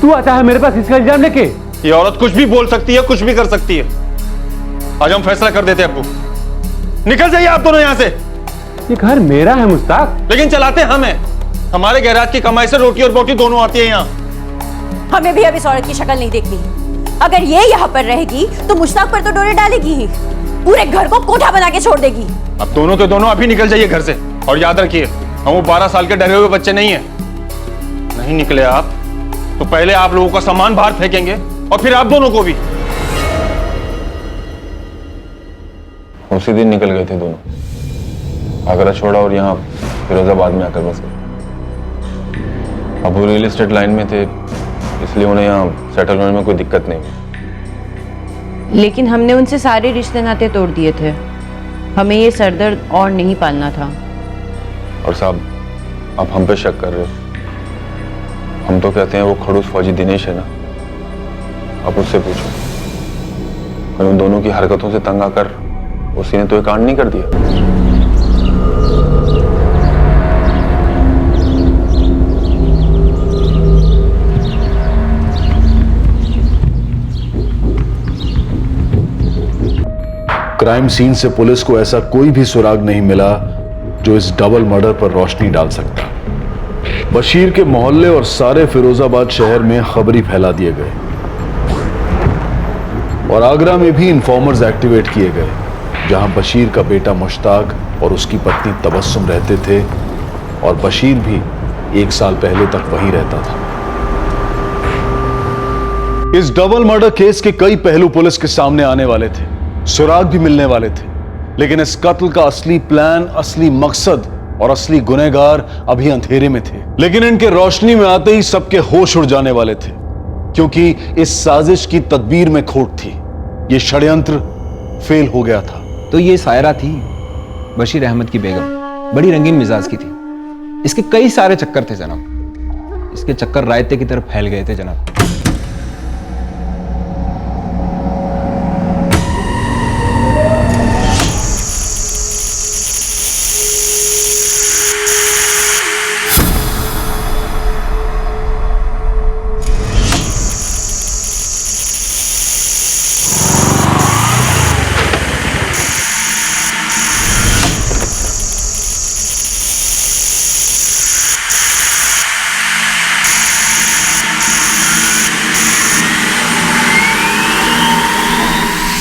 तू आता है मेरे पास इसका इल्जाम लेके? ये औरत कुछ भी बोल सकती है, कुछ भी कर सकती है। आज हम फैसला कर देते हैं अब्बू, निकल जाइए आप दोनों यहाँ से। ये घर मेरा है मुश्ताक, लेकिन चलाते हम हैं। हमारे गैराज की कमाई से रोटी और बोटी दोनों आती है यहाँ। हमें भी अब इस औरत की शक्ल नहीं देखनी। अगर ये यहाँ पर रहेगी तो मुश्ताक पर तो डोरे डालेगी ही। पूरे घर को कोठा बना के छोड़ देगी। अब दोनों के दोनों अभी निकल जाइए घर से। और याद रखिए, हम वो 12 साल के डरे हुए बच्चे नहीं हैं। नहीं निकले आप तो पहले आप लोगों का सामान बाहर फेंकेंगे और फिर आप दोनों को भी। उसी दिन निकल गए थे दोनों, आगरा छोड़ा और यहाँ फिरोजाबाद में आकर बस गए। अब वो रियल एस्टेट लाइन में थे, इसलिए उन्हें यहाँ सेटल होने में कोई दिक्कत नहीं हुई। लेकिन हमने उनसे सारे रिश्ते नाते तोड़ दिए थे। हमें ये सरदर्द और नहीं पालना था। और साहब, आप हम पे शक कर रहे हो। हम तो कहते हैं वो खड़ूस फौजी दिनेश है ना, आप उससे पूछो। और उन दोनों की हरकतों से तंग आकर उसी ने तो ये कांड नहीं कर दिया। क्राइम सीन से पुलिस को ऐसा कोई भी सुराग नहीं मिला जो इस डबल मर्डर पर रोशनी डाल सकता। बशीर के मोहल्ले और सारे फिरोजाबाद शहर में खबरी फैला दिए गए और आगरा में भी इन्फॉर्मर्स एक्टिवेट किए गए, जहां बशीर का बेटा मुश्ताक और उसकी पत्नी तबस्सुम रहते थे और बशीर भी 1 साल पहले तक वहीं रहता था। इस डबल मर्डर केस के कई पहलू पुलिस के सामने आने वाले थे, सुराग भी मिलने वाले थे, लेकिन इस कत्ल का असली प्लान, असली मकसद और असली गुनहगार अभी अंधेरे में थे। लेकिन इनके रोशनी में आते ही सबके होश उड़ जाने वाले थे, क्योंकि इस साजिश की तदबीर में खोट थी। यह षड्यंत्र फेल हो गया था। तो ये सायरा थी, बशीर अहमद की बेगम, बड़ी रंगीन मिजाज की थी। इसके कई सारे चक्कर थे जनाब। इसके चक्कर रायते की तरफ फैल गए थे जनाब।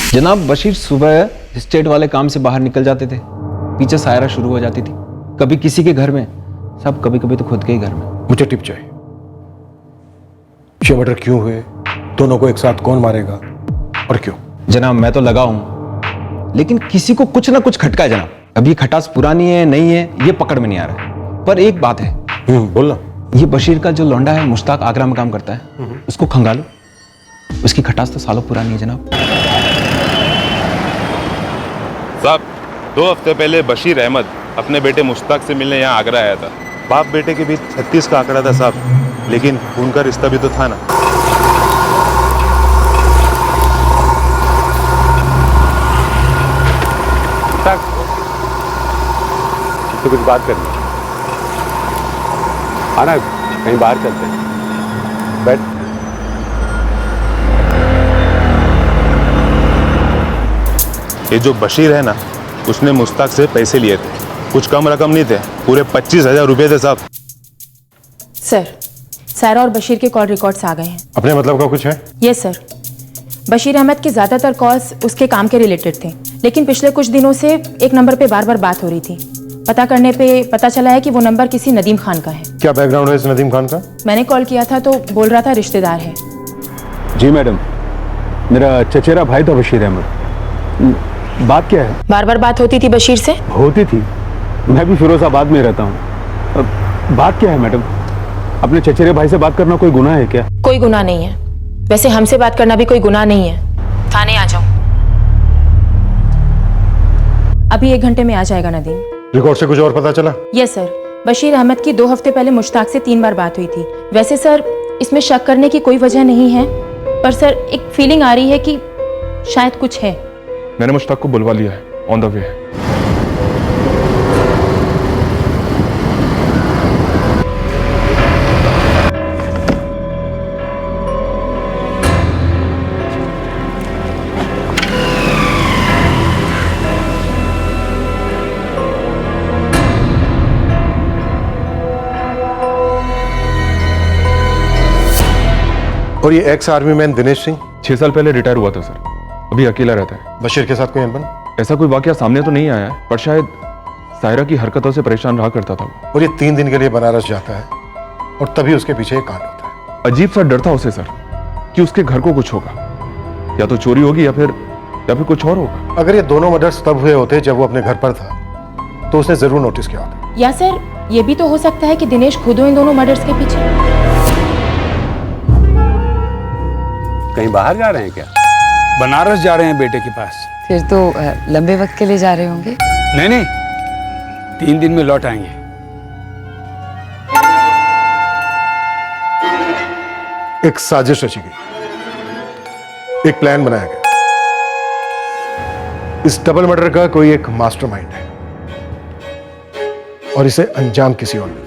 जनाब, बशीर सुबह स्टेट वाले काम से बाहर निकल जाते थे, पीछे सायरा शुरू हो जाती थी। कभी किसी के घर में, सब कभी कभी तो खुद के ही घर में। मुझे टिप चाहिए, ये मर्डर क्यों हुए, दोनों को एक साथ कौन मारेगा और क्यों? जनाब, मैं तो लगा हूं, लेकिन किसी को कुछ ना कुछ खटका है जनाब। अभी खटास पुरानी है नहीं है ये पकड़ में नहीं आ रहा है। पर एक बात है। बोलना। ये बशीर का जो लौंडा है मुश्ताक, आगरा में काम करता है, उसको खंगालो। उसकी खटास तो सालों पुरानी है जनाब। साहब, 2 हफ्ते पहले बशीर अहमद अपने बेटे मुश्ताक से मिलने यहाँ आगरा आया था। बाप बेटे के बीच 36 का आंकड़ा था साहब, लेकिन खून का रिश्ता भी तो था ना। तो कुछ बात करनी है। आना कहीं बाहर चलते हैं, बैठ। ये जो बशीर है ना, उसने मुश्ताक से पैसे लिए थे। कुछ कम रकम नहीं थे, पूरे 25,000 रुपए थे साहब। सर, सायरा और बशीर के कॉल रिकॉर्ड्स आ गए हैं। अपने मतलब का कुछ है? Yes sir. बशीर अहमद के ज़्यादातर कॉल्स उसके काम के रिलेटेड थे, लेकिन पिछले कुछ दिनों से एक नंबर पे बार बार बात हो रही थी। पता करने पे पता चला है कि वो नंबर किसी नदीम खान का है। क्या बैकग्राउंड है इस नदीम खान का? मैंने कॉल किया था तो बोल रहा था रिश्तेदार है। जी मैडम, मेरा चचेरा भाई था बशीर अहमद। बात क्या है? बार बार बात होती थी बशीर से? होती थी, मैं भी फिरोजाबाद में रहता हूँ। बात क्या है मैडम? अपने चचेरे भाई से बात करना कोई गुनाह है क्या? कोई गुनाह नहीं है। वैसे हमसे बात करना भी कोई गुनाह नहीं है। थाने आ जाओ। अभी 1 घंटे में आ जाएगा नदीम। रिकॉर्ड से कुछ और पता चला? Yes sir. बशीर अहमद की 2 हफ्ते पहले मुश्ताक से 3 बार बात हुई थी। वैसे सर, इसमें शक करने की कोई वजह नहीं है, पर सर एक फीलिंग आ रही है कि शायद कुछ है। मैंने मुश्ताक को बुलवा लिया है, ऑन द वे है। और ये ex army man Dinesh Singh 6 साल पहले रिटायर हुआ था सर, अभी अकेला रहता है। बशीर के साथ कोई अनबन? ऐसा कोई वाकया सामने तो नहीं आया है, पर शायद सायरा की हरकतों से परेशान रहा करता था वो। और ये 3 दिन के लिए बनारस जाता है और तभी उसके पीछे एक कांड होता है। अजीब सा डर था उसे सर कि उसके घर को कुछ होगा, या तो चोरी होगी या फिर कुछ और होगा। अगर ये दोनों मर्डर्स तब हुए होते जब वो अपने घर पर था तो उसने जरूर नोटिस किया होता। या सर ये भी तो हो सकता है कि दिनेश खुद हो इन दोनों मर्डर्स के पीछे। कहीं बाहर जा रहे हैं क्या? बनारस जा रहे हैं बेटे के पास। फिर तो लंबे वक्त के लिए जा रहे होंगे। नहीं नहीं, 3 दिन में लौट आएंगे। एक साजिश रची गई, एक प्लान बनाया गया। इस डबल मर्डर का कोई एक मास्टरमाइंड है और इसे अंजाम किसी और ने दिया।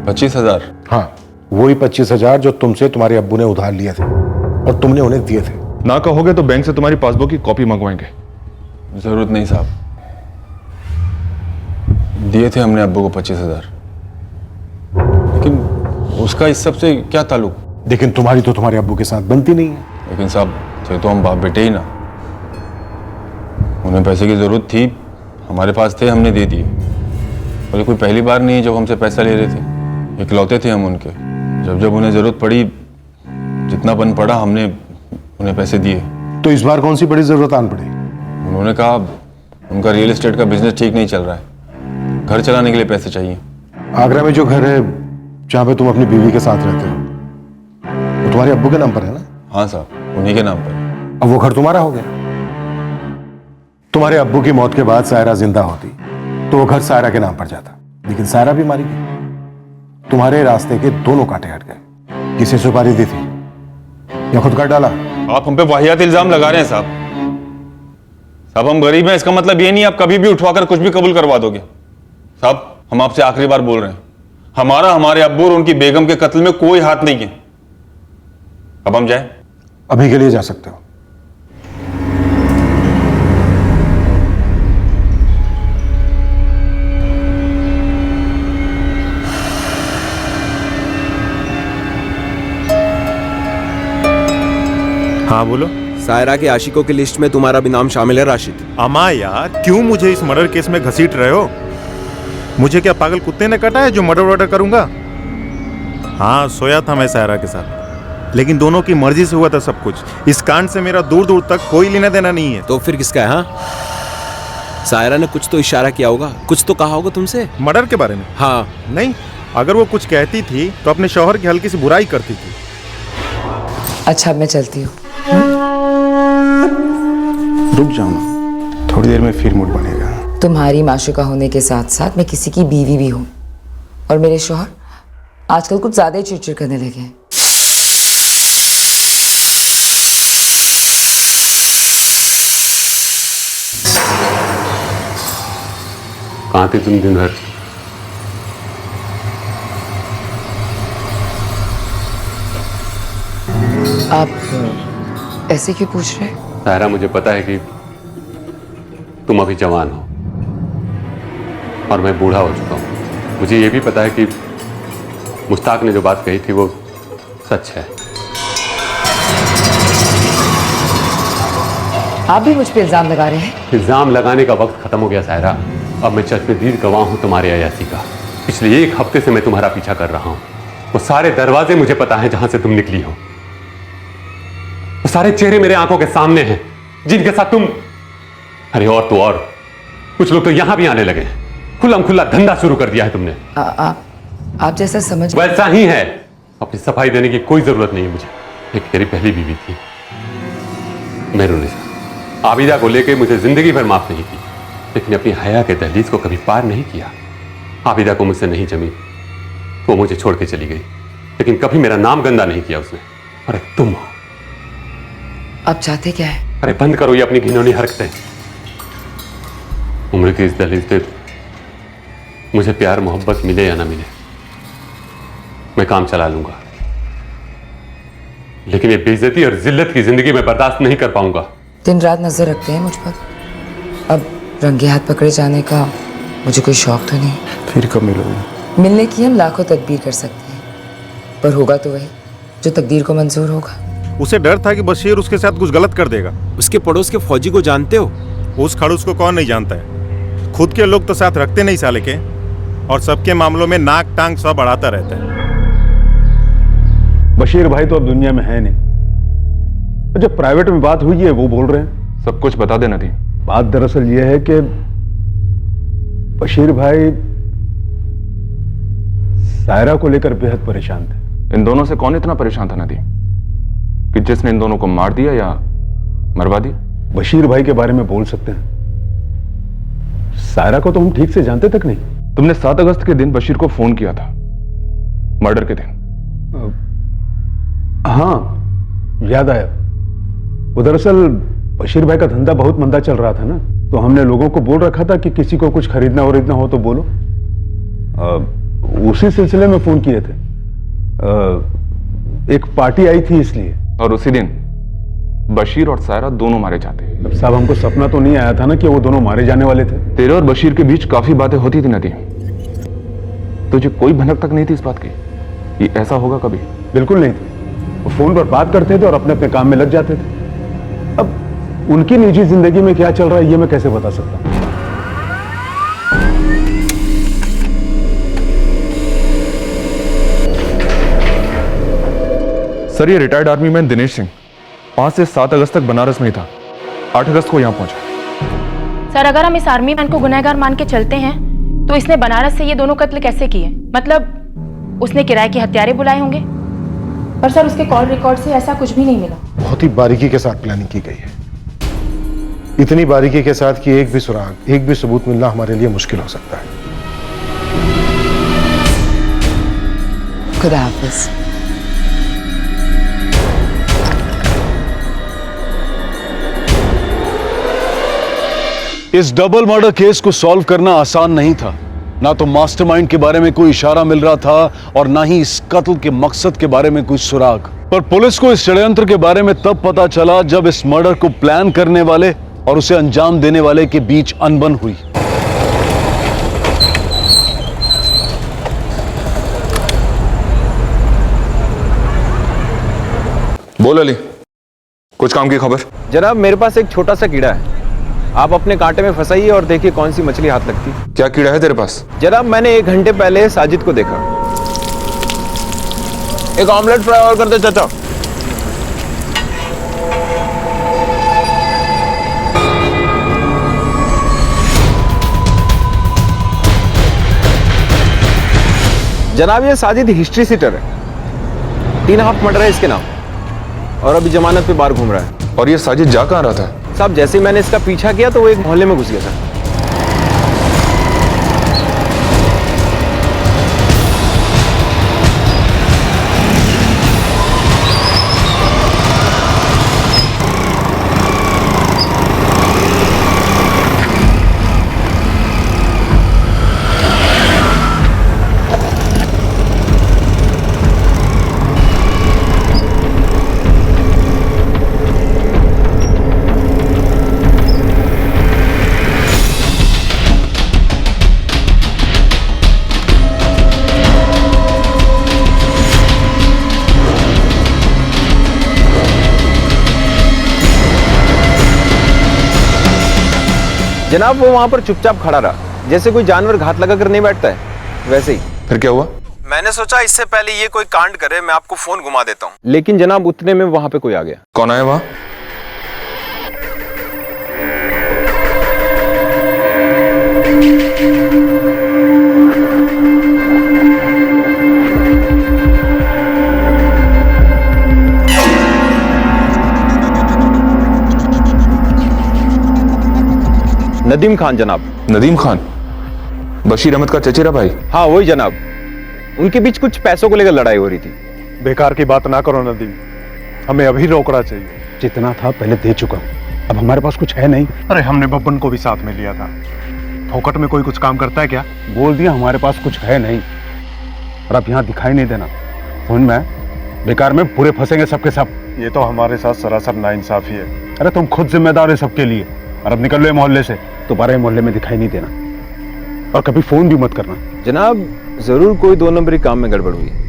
25,000? हाँ, वही 25,000 जो तुमसे तुम्हारे अब्बू ने उधार लिए थे और तुमने उन्हें दिए थे। ना कहोगे तो बैंक से तुम्हारी पासबुक की कॉपी मंगवाएंगे। जरूरत नहीं साहब, दिए थे हमने अब्बू को 25,000, लेकिन उसका इस सब से क्या ताल्लुक? लेकिन तुम्हारी तो तुम्हारे अब्बू के साथ बनती नहीं है। लेकिन साहब थे तो हम बाप बेटे ही ना, उन्हें पैसे की जरूरत थी, हमारे पास थे, हमने दे दिए। और ये कोई पहली बार नहीं जब हमसे पैसा ले रहे थे, इकलौते थे हम उनके। जब जब उन्हें जरूरत पड़ी, जितना बन पड़ा, हमने उन्हें पैसे दिए। तो इस बार कौन सी बड़ी जरूरत आन पड़ी? उन्होंने कहा उनका रियल एस्टेट का बिजनेस ठीक नहीं चल रहा है, घर चलाने के लिए पैसे चाहिए। आगरा में जो घर है जहां पे तुम अपनी बीवी के साथ रहते हो, वो तुम्हारे अब्बू के नाम पर है ना? हाँ साहब, उन्हीं के नाम पर। अब वो घर तुम्हारा हो गया। तुम्हारे अब्बू की मौत के बाद सायरा जिंदा होती तो वो घर सायरा के नाम पर जाता, लेकिन सायरा भी मारी गई। तुम्हारे रास्ते के दोनों कांटे हट गए। किसे सुपारी दी थी या खुद काट डाला? आप हम पे वाहियात इल्जाम लगा रहे हैं साहब। साहब हम गरीब हैं, इसका मतलब ये नहीं आप कभी भी उठवाकर कुछ भी कबूल करवा दोगे। साहब हम आपसे आखिरी बार बोल रहे हैं, हमारा हमारे अब्बू और उनकी बेगम के कत्ल में कोई हाथ नहीं है। अब हम जाएं? अभी के लिए जा सकते हो। हाँ बोलो। सायरा के आशिकों की लिस्ट में तुम्हारा भी नाम शामिल है राशिद। अमा यार, क्यों मुझे इस मर्डर केस में घसीट रहे हो? मुझे क्या पागल कुत्ते ने काटा है जो मर्डर वर्डर करूंगा? हाँ, सोया था मैं सायरा के साथ, लेकिन दोनों की मर्जी से हुआ था सब कुछ। इस कांड से मेरा दूर दूर तक कोई लेना देना नहीं है। तो फिर किसका है? हाँ, सायरा ने कुछ तो इशारा किया होगा, कुछ तो कहा होगा तुमसे मर्डर के बारे में? हाँ। नहीं, अगर वो कुछ कहती थी तो अपने शौहर की हल्की सी बुराई करती थी। अच्छा, मैं चलती हूँ। रुक जाओ ना, थोड़ी देर में फिर मूड बनेगा। तुम्हारी माशुका होने के साथ साथ मैं किसी की बीवी भी हूँ, और मेरे शौहर आजकल कुछ ज्यादा ही चिड़चिड़ करने लगे हैं। कहाँ थे तुम दिन भर? आप ऐसे क्यों पूछ रहे? सायरा, मुझे पता है कि तुम अभी जवान हो और मैं बूढ़ा हो चुका हूँ। मुझे ये भी पता है कि मुश्ताक ने जो बात कही थी वो सच है। आप भी मुझ पे इल्जाम लगा रहे हैं? इल्जाम लगाने का वक्त खत्म हो गया सायरा। अब मैं चश्मदीद गवाह हूँ तुम्हारे अयासी का। पिछले 1 हफ्ते से मैं तुम्हारा पीछा कर रहा हूँ। वो सारे दरवाजे मुझे पता है जहां से तुम निकली हो। वो सारे चेहरे मेरे आंखों के सामने हैं जिनके साथ तुम, अरे और तो और कुछ लोग तो यहां भी आने लगे हैं। खुल्लम खुल्ला धंधा शुरू कर दिया है तुमने। आप जैसा समझ, वैसा ही है। अपनी सफाई देने की कोई जरूरत नहीं है मुझे। एक तेरी पहली बीवी थी मेहरुनिसा, आबिदा को लेके मुझे जिंदगी भर माफ नहीं की, लेकिन अपनी हया के दहलीज को कभी पार नहीं किया। आबिदा को मुझसे नहीं जमी, वो मुझे छोड़ के चली गई, लेकिन कभी मेरा नाम गंदा नहीं किया उसने। अरे तुम आप चाहते क्या है? अरे बंद करो ये अपनी घिनौनी हरकतें। उम्र की इस दहलीज पे मुझे प्यार मोहब्बत मिले या ना मिले, मैं काम चला लूंगा, लेकिन ये बेइज्जती और जिल्लत की जिंदगी में बर्दाश्त नहीं कर पाऊंगा। दिन रात नजर रखते हैं मुझ पर, अब रंगे हाथ पकड़े जाने का मुझे कोई शौक तो नहीं। फिर कब मिलोगे? मिलने की हम लाखों तदबीर कर सकते हैं, पर होगा तो वही जो तकदीर को मंजूर होगा। उसे डर था कि बशीर उसके साथ कुछ गलत कर देगा। उसके पड़ोस के फौजी को जानते हो? उस खड़ूस को कौन नहीं जानता है। खुद के लोग तो साथ रखते नहीं साले के, और सबके मामलों में नाक टांग सब बढ़ाता रहता है। बशीर भाई तो अब दुनिया में है नहीं। जब प्राइवेट में बात हुई है वो बोल रहे हैं। सब कुछ बता देना थी। बात दरअसल ये है कि बशीर भाई सायरा को लेकर बेहद परेशान थे। इन दोनों से कौन इतना परेशान था नदीम कि जिसने इन दोनों को मार दिया या मरवा दिया? बशीर भाई के बारे में बोल सकते हैं, सायरा को तो हम ठीक से जानते तक नहीं। तुमने 7 अगस्त के दिन बशीर को फोन किया था, मर्डर के दिन। हाँ याद आया। वो दरअसल बशीर भाई का धंधा बहुत मंदा चल रहा था ना, तो हमने लोगों को बोल रखा था कि किसी को कुछ खरीदना वरीदना हो तो बोलो। उसी सिलसिले में फोन किए थे। एक पार्टी आई थी इसलिए। और उसी दिन बशीर और सायरा दोनों मारे जाते। साहब हमको सपना तो नहीं आया था ना कि वो दोनों मारे जाने वाले थे। तेरे और बशीर के बीच काफी बातें होती थी नदीम, तुझे कोई भनक तक नहीं थी इस बात की ये ऐसा होगा कभी? बिल्कुल नहीं थी। वो फोन पर बात करते थे और अपने अपने काम में लग जाते थे। अब उनकी निजी जिंदगी में क्या चल रहा है ये मैं कैसे बता सकता हूं? सर ये retired army man Dinesh Singh 5 से 7 अगस्त तक बनारस में ही था। 8 अगस्त को यहाँ पहुंचा। सर अगर हम इस आर्मी मैन को गुनहगार मान के चलते हैं तो इसने बनारस से ये दोनों कत्ल कैसे किए? मतलब उसने किराए के हत्यारे बुलाए होंगे। पर सर उसके कॉल रिकॉर्ड से ऐसा कुछ भी नहीं मिला। बहुत ही बारीकी के साथ प्लानिंग की गई है, इतनी बारीकी के साथ कि एक भी सुराग, एक भी सबूत मिलना हमारे लिए मुश्किल हो सकता है। खुदा हाफिज। इस डबल मर्डर केस को सॉल्व करना आसान नहीं था। ना तो मास्टरमाइंड के बारे में कोई इशारा मिल रहा था और ना ही इस कत्ल के मकसद के बारे में कोई सुराग। पर पुलिस को इस षड्यंत्र के बारे में तब पता चला जब इस मर्डर को प्लान करने वाले और उसे अंजाम देने वाले के बीच अनबन हुई। बोल अली, कुछ काम की खबर? जनाब मेरे पास एक छोटा सा कीड़ा है, आप अपने कांटे में फंसाइए और देखिए कौन सी मछली हाथ लगती है। क्या कीड़ा है तेरे पास? जनाब मैंने 1 घंटे पहले साजिद को देखा। एक ऑमलेट फ्राई और कर दे चाचा। जनाब ये साजिद हिस्ट्री सीटर है, 3 हाफ मर्डर है इसके नाम, और अभी जमानत पे बाहर घूम रहा है। और ये साजिद जा कहां रहा था? साहब जैसे ही मैंने इसका पीछा किया तो वो एक मोहल्ले में घुस गया था। जनाब वो वहां पर चुपचाप खड़ा रहा, जैसे कोई जानवर घात लगा कर नहीं बैठता है वैसे ही। फिर क्या हुआ? मैंने सोचा इससे पहले ये कोई कांड करे मैं आपको फोन घुमा देता हूँ, लेकिन जनाब उतने में वहां पे कोई आ गया। कौन आया वहां? नदीम खान जनाब। नदीम खान? बशीर अहमद का चचेरा भाई? हाँ वही जनाब, उनके बीच कुछ पैसों को लेकर लड़ाई हो रही थी। बेकार की बात ना करो नदीम, हमें अभी रोकना चाहिए। जितना था पहले दे चुका हूं, अब हमारे पास कुछ है नहीं। अरे हमने बब्बन को भी साथ में लिया था, फोकट में कोई कुछ काम करता है क्या? बोल दिया हमारे पास कुछ है नहीं, और अब यहाँ दिखाई नहीं देना। फोन में बेकार में पूरे फंसेंगे सबके सब। ये तो हमारे साथ सरासर नाइंसाफी है। अरे तुम खुद जिम्मेदार है सबके लिए, और अब निकल लो मोहल्ले से, दोबारा मोहल्ले में दिखाई नहीं देना। और कभी फोन भी मत करना। जनाब जरूर कोई 2 नंबरी काम में गड़बड़ हुई है।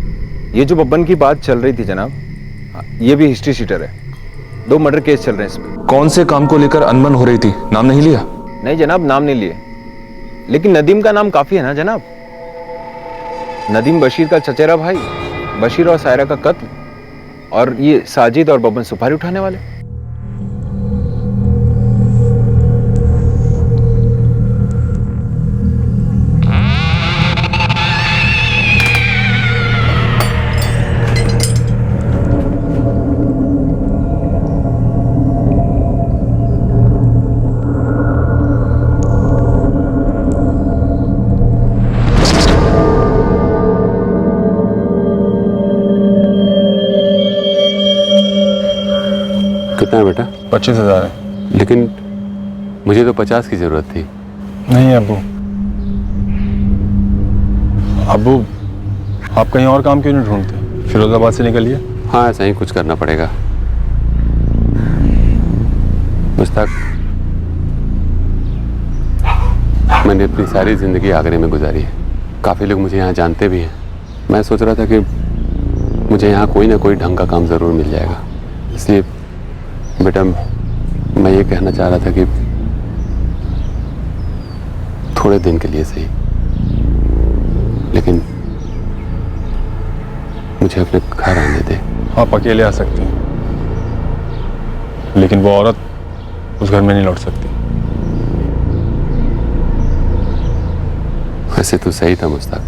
ये जो बब्बन की बात चल रही थी जनाब, ये भी हिस्ट्री शीटर है। 2 मर्डर केस चल रहे हैं इसमें। कौन से काम को लेकर अनबन हो रही थी, नाम नहीं लिया? नहीं जनाब, नाम नहीं लिए, लेकिन नदीम का नाम काफी है ना जनाब। नदीम बशीर का चचेरा भाई, बशीर और सायरा का कत्ल, और ये साजिद और बब्बन सुपारी उठाने वाले। कितना है बेटा? 25,000 है। लेकिन मुझे तो 50 की जरूरत थी। नहीं अब्बू, अब्बू आप कहीं और काम क्यों नहीं ढूंढते? फिरोजाबाद से निकलिए। हाँ, ऐसा ही कुछ करना पड़ेगा। मुश्ताक, मैंने अपनी सारी जिंदगी आगरे में गुजारी है। काफ़ी लोग मुझे यहाँ जानते भी हैं। मैं सोच रहा था कि मुझे यहाँ कोई ना कोई ढंग का काम ज़रूर मिल जाएगा। इसलिए बेटा मैं ये कहना चाह रहा था कि थोड़े दिन के लिए सही, लेकिन मुझे अपने घर आने दे। आप अकेले आ सकते हैं, लेकिन वो औरत उस घर में नहीं लौट सकती। वैसे तो सही था मुश्ताक,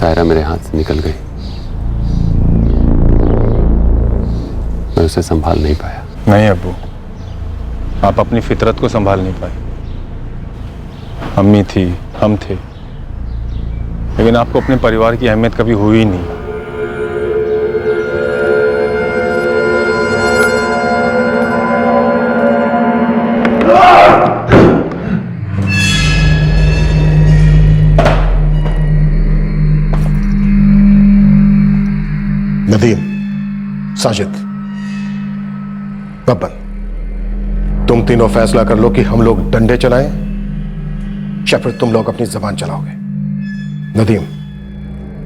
सायरा मेरे हाथ से निकल गई, मैं उसे संभाल नहीं पाया। नहीं अब्बू, आप अपनी फितरत को संभाल नहीं पाए। अम्मी थी, हम थे, लेकिन आपको अपने परिवार की अहमियत कभी हुई ही नहीं। नदीम, साजिद, बब्बन, तुम तीनों फैसला कर लो कि हम लोग डंडे चलाएं या फिर तुम लोग अपनी जबान चलाओगे। नदीम,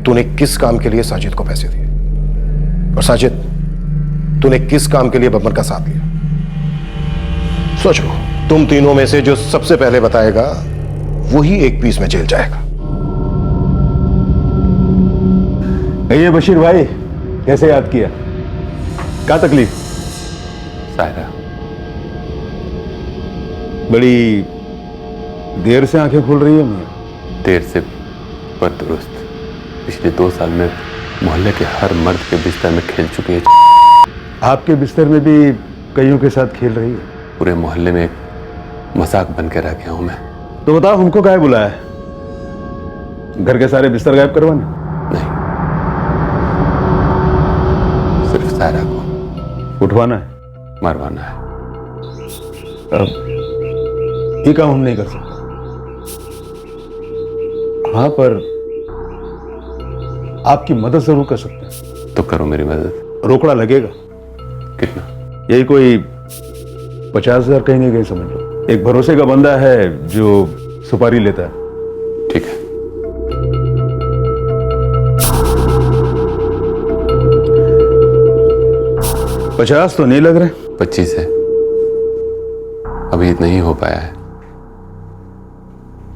तूने किस काम के लिए साजिद को पैसे दिए? और साजिद, तूने किस काम के लिए बब्बन का साथ लिया? सोच लो। तुम तीनों में से जो सबसे पहले बताएगा वही एक पीस में जेल जाएगा। ये बशीर भाई, कैसे याद किया? क्या तकलीफ? सायरा बड़ी देर से आंखें खुल रही है मियां। देर से पर दुरुस्त। पिछले 2 साल में मोहल्ले के हर मर्द के बिस्तर में खेल चुकी है। आपके बिस्तर में भी कईयों के साथ खेल रही है। पूरे मोहल्ले में एक मजाक बन के रह गया हूं मैं। तो बताओ, हमको काहे बुलाया है? घर के सारे बिस्तर गायब करवाने? नहीं, सिर्फ सायरा को उठवाना है, मरवाना है। अब ये काम हम नहीं कर सकते। हाँ, पर आपकी मदद जरूर कर सकते हैं। तो करो मेरी मदद। रोकड़ा लगेगा। कितना? यही कोई 50,000 कहीं नहीं गए, समझ लो। एक भरोसे का बंदा है जो सुपारी लेता है। ठीक है। $50 तो नहीं लग रहे? 25 है। अभी इतना ही हो पाया है,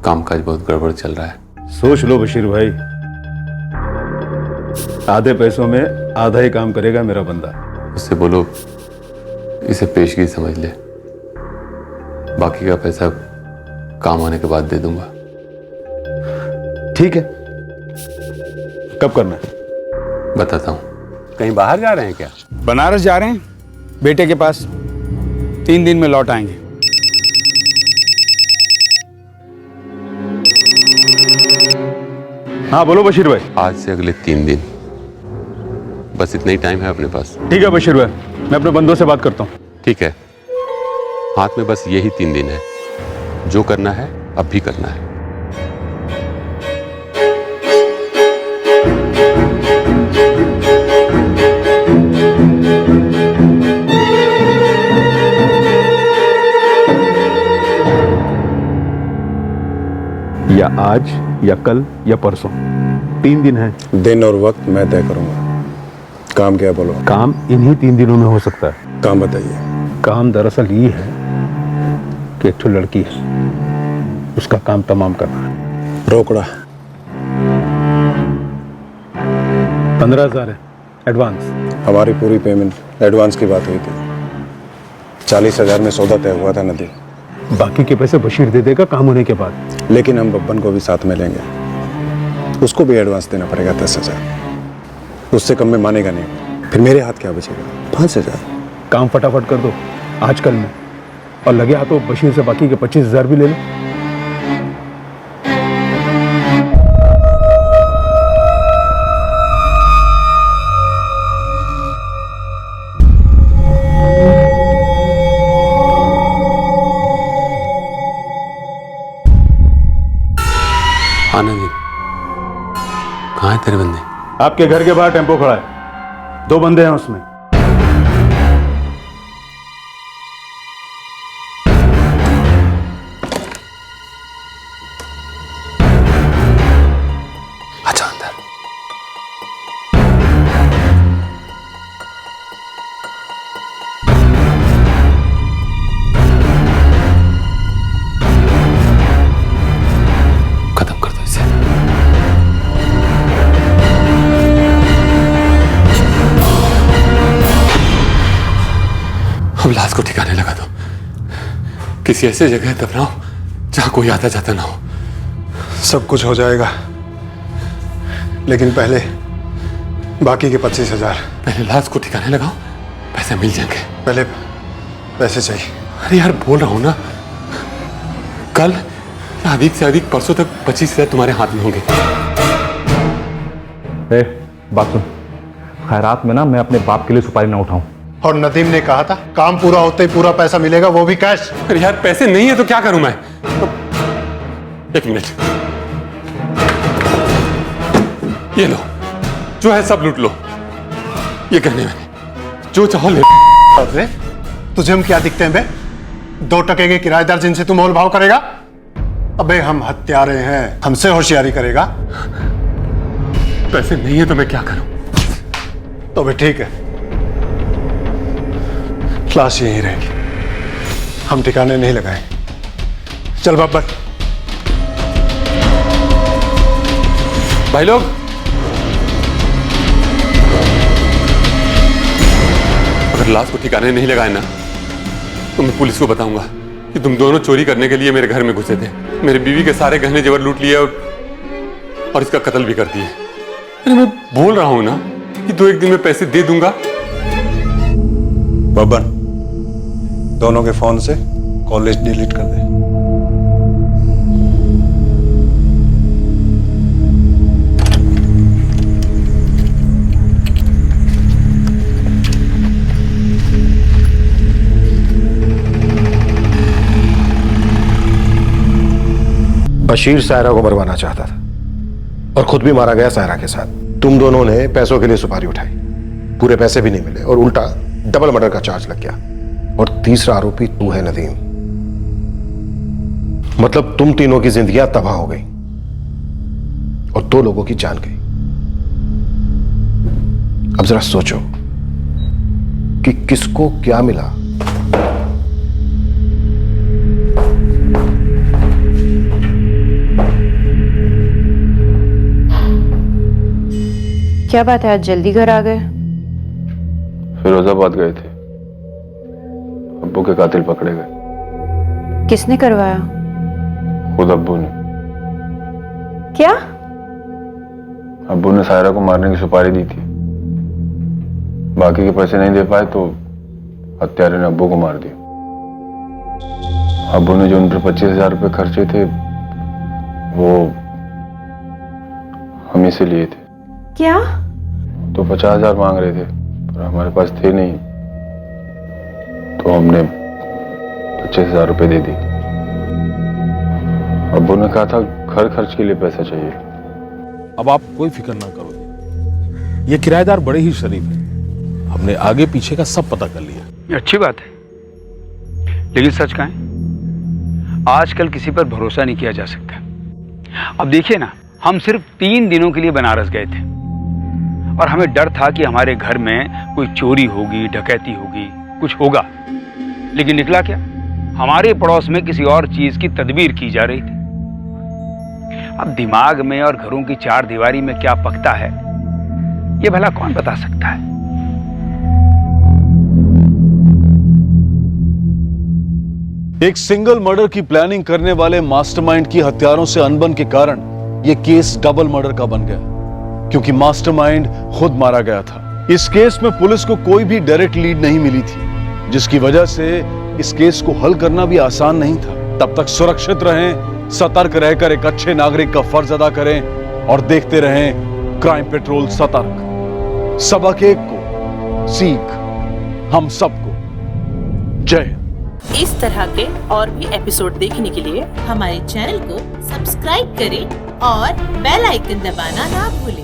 कामकाज बहुत गड़बड़ चल रहा है। सोच लो बशीर भाई, आधे पैसों में आधा ही काम करेगा मेरा बंदा। उससे बोलो इसे पेशगी समझ ले, बाकी का पैसा काम आने के बाद दे दूंगा। ठीक है, कब करना है? बताता हूँ। कहीं बाहर जा रहे हैं क्या? बनारस जा रहे हैं बेटे के पास, 3 दिन में लौट आएंगे। हाँ बोलो बशीर भाई। आज से अगले 3 दिन, बस इतना ही टाइम है अपने पास। ठीक है बशीर भाई, मैं अपने बंदों से बात करता हूँ। ठीक है, हाथ में बस यही 3 दिन है। जो करना है अब भी करना है। आज या कल या परसों, 3 दिन है। दिन और वक्त मैं तय करूंगा। काम क्या बोलो? काम इन्हीं 3 दिनों में हो सकता है। काम बताइए। काम दरअसल ये है कि एक ठो लड़की है, उसका काम तमाम करना है। रोकड़ा 15,000 है एडवांस। हमारी पूरी पेमेंट एडवांस की बात हुई थी। 40,000 में सौदा तय हुआ था नदी। बाकी के पैसे बशीर दे देगा काम होने के बाद। लेकिन हम बब्बन को भी साथ में लेंगे, उसको भी एडवांस देना पड़ेगा 10,000। उससे कम में मानेगा नहीं। फिर मेरे हाथ क्या बचेगा? 5,000। काम फटाफट कर दो आजकल में, और लगे हाथों बशीर से बाकी के 25,000 भी ले लो। आनंद, कहाँ है तेरे बंदे? आपके घर के बाहर टेम्पो खड़ा है, 2 बंदे हैं उसमें। अच्छा अंदर। खत्म कर दो इसे। अब लाश को ठिकाने लगा दो। किसी ऐसे जगह दफनाओ जहां कोई आता जाता ना हो। सब कुछ हो जाएगा, लेकिन पहले बाकी के 25,000। पहले लाश को ठिकाने लगाओ, पैसे मिल जाएंगे। पहले पैसे चाहिए। अरे यार बोल रहा हूं ना, कल या अधिक से अधिक परसों तक 25,000 तुम्हारे हाथ में होंगे। बात सुन, खैरात में ना मैं अपने बाप के लिए सुपारी ना उठाऊं। और नदीम ने कहा था काम पूरा होते ही पूरा पैसा मिलेगा, वो भी कैश। अरे यार पैसे नहीं है तो क्या करूं मैं? एक मिनट, ये लो, जो है सब लूट लो। ये कहने मैंने जो चाहो ले। अरे तुझे हम क्या दिखते हैं बे? 2 टके के किराएदार जिनसे तू मोल भाव करेगा? अबे हम हत्यारे हैं, हमसे होशियारी करेगा? पैसे नहीं है तो मैं क्या करूं? तो भी ठीक है, लाश यहीं रहेगी, हम ठिकाने नहीं लगाएंगे। चल बब्बर। भाई लोग, अगर लाश को ठिकाने नहीं लगाए ना तो मैं पुलिस को बताऊंगा कि तुम दोनों चोरी करने के लिए मेरे घर में घुसे थे, मेरे बीवी के सारे गहने जेवर लूट लिए और इसका कत्ल भी कर दिए। अरे मैं बोल रहा हूं ना कि 2-1 दिन में पैसे दे दूंगा। बब्बर, दोनों के फोन से कॉलेज डिलीट कर दे। बशीर सायरा को मरवाना चाहता था और खुद भी मारा गया सायरा के साथ। तुम दोनों ने पैसों के लिए सुपारी उठाई, पूरे पैसे भी नहीं मिले और उल्टा डबल मर्डर का चार्ज लग गया। और तीसरा आरोपी तू है नदीम। मतलब तुम तीनों की जिंदगियां तबाह हो गई और 2 लोगों की जान गई। अब जरा सोचो कि किसको क्या मिला। क्या बात है, आज जल्दी घर आ गए? फिरोजाबाद गए थे, अब्बू के कातिल पकड़े गए। किसने करवाया? खुद अब्बू ने। क्या? अब्बू ने सायरा को मारने की सुपारी दी थी, बाकी के पैसे नहीं दे पाए तो हत्यारे ने अब्बू को मार दिया। अब्बू ने जो उन पर 25,000 रुपये खर्चे थे वो हम ही से लिए थे। क्या? तो 50,000 मांग रहे थे पर हमारे पास थे नहीं, तो हमने 25,000 रुपये दे दिए। अब्बू ने कहा था घर खर्च के लिए पैसा चाहिए। अब आप कोई फिक्र ना करो, ये किराएदार बड़े ही शरीफ हैं। हमने आगे पीछे का सब पता कर लिया। अच्छी बात है, लेकिन सच कहें आजकल किसी पर भरोसा नहीं किया जा सकता। अब देखिए ना, हम सिर्फ 3 दिनों के लिए बनारस गए थे और हमें डर था कि हमारे घर में कोई चोरी होगी, डकैती होगी, कुछ होगा। लेकिन निकला क्या, हमारे पड़ोस में किसी और चीज की तदबीर की जा रही थी। अब दिमाग में और घरों की चार दीवारी में क्या पकता है, ये भला कौन बता सकता है। एक सिंगल मर्डर की प्लानिंग करने वाले मास्टरमाइंड की हत्यारों से अनबन के कारण यह केस डबल मर्डर का बन गया, क्योंकि मास्टरमाइंड खुद मारा गया था। इस केस में पुलिस को कोई भी डायरेक्ट लीड नहीं मिली थी, जिसकी वजह से इस केस को हल करना भी आसान नहीं था। तब तक सुरक्षित रहें, सतर्क रहकर एक अच्छे नागरिक का फर्ज अदा करें और देखते रहें क्राइम पेट्रोल सतर्क। सबक एक को सीख हम सबको। जय हिंद। इस तरह के और भी एपिसोड देखने के लिए हमारे चैनल को सब्सक्राइब करें और बेल आइकन दबाना ना भूलें।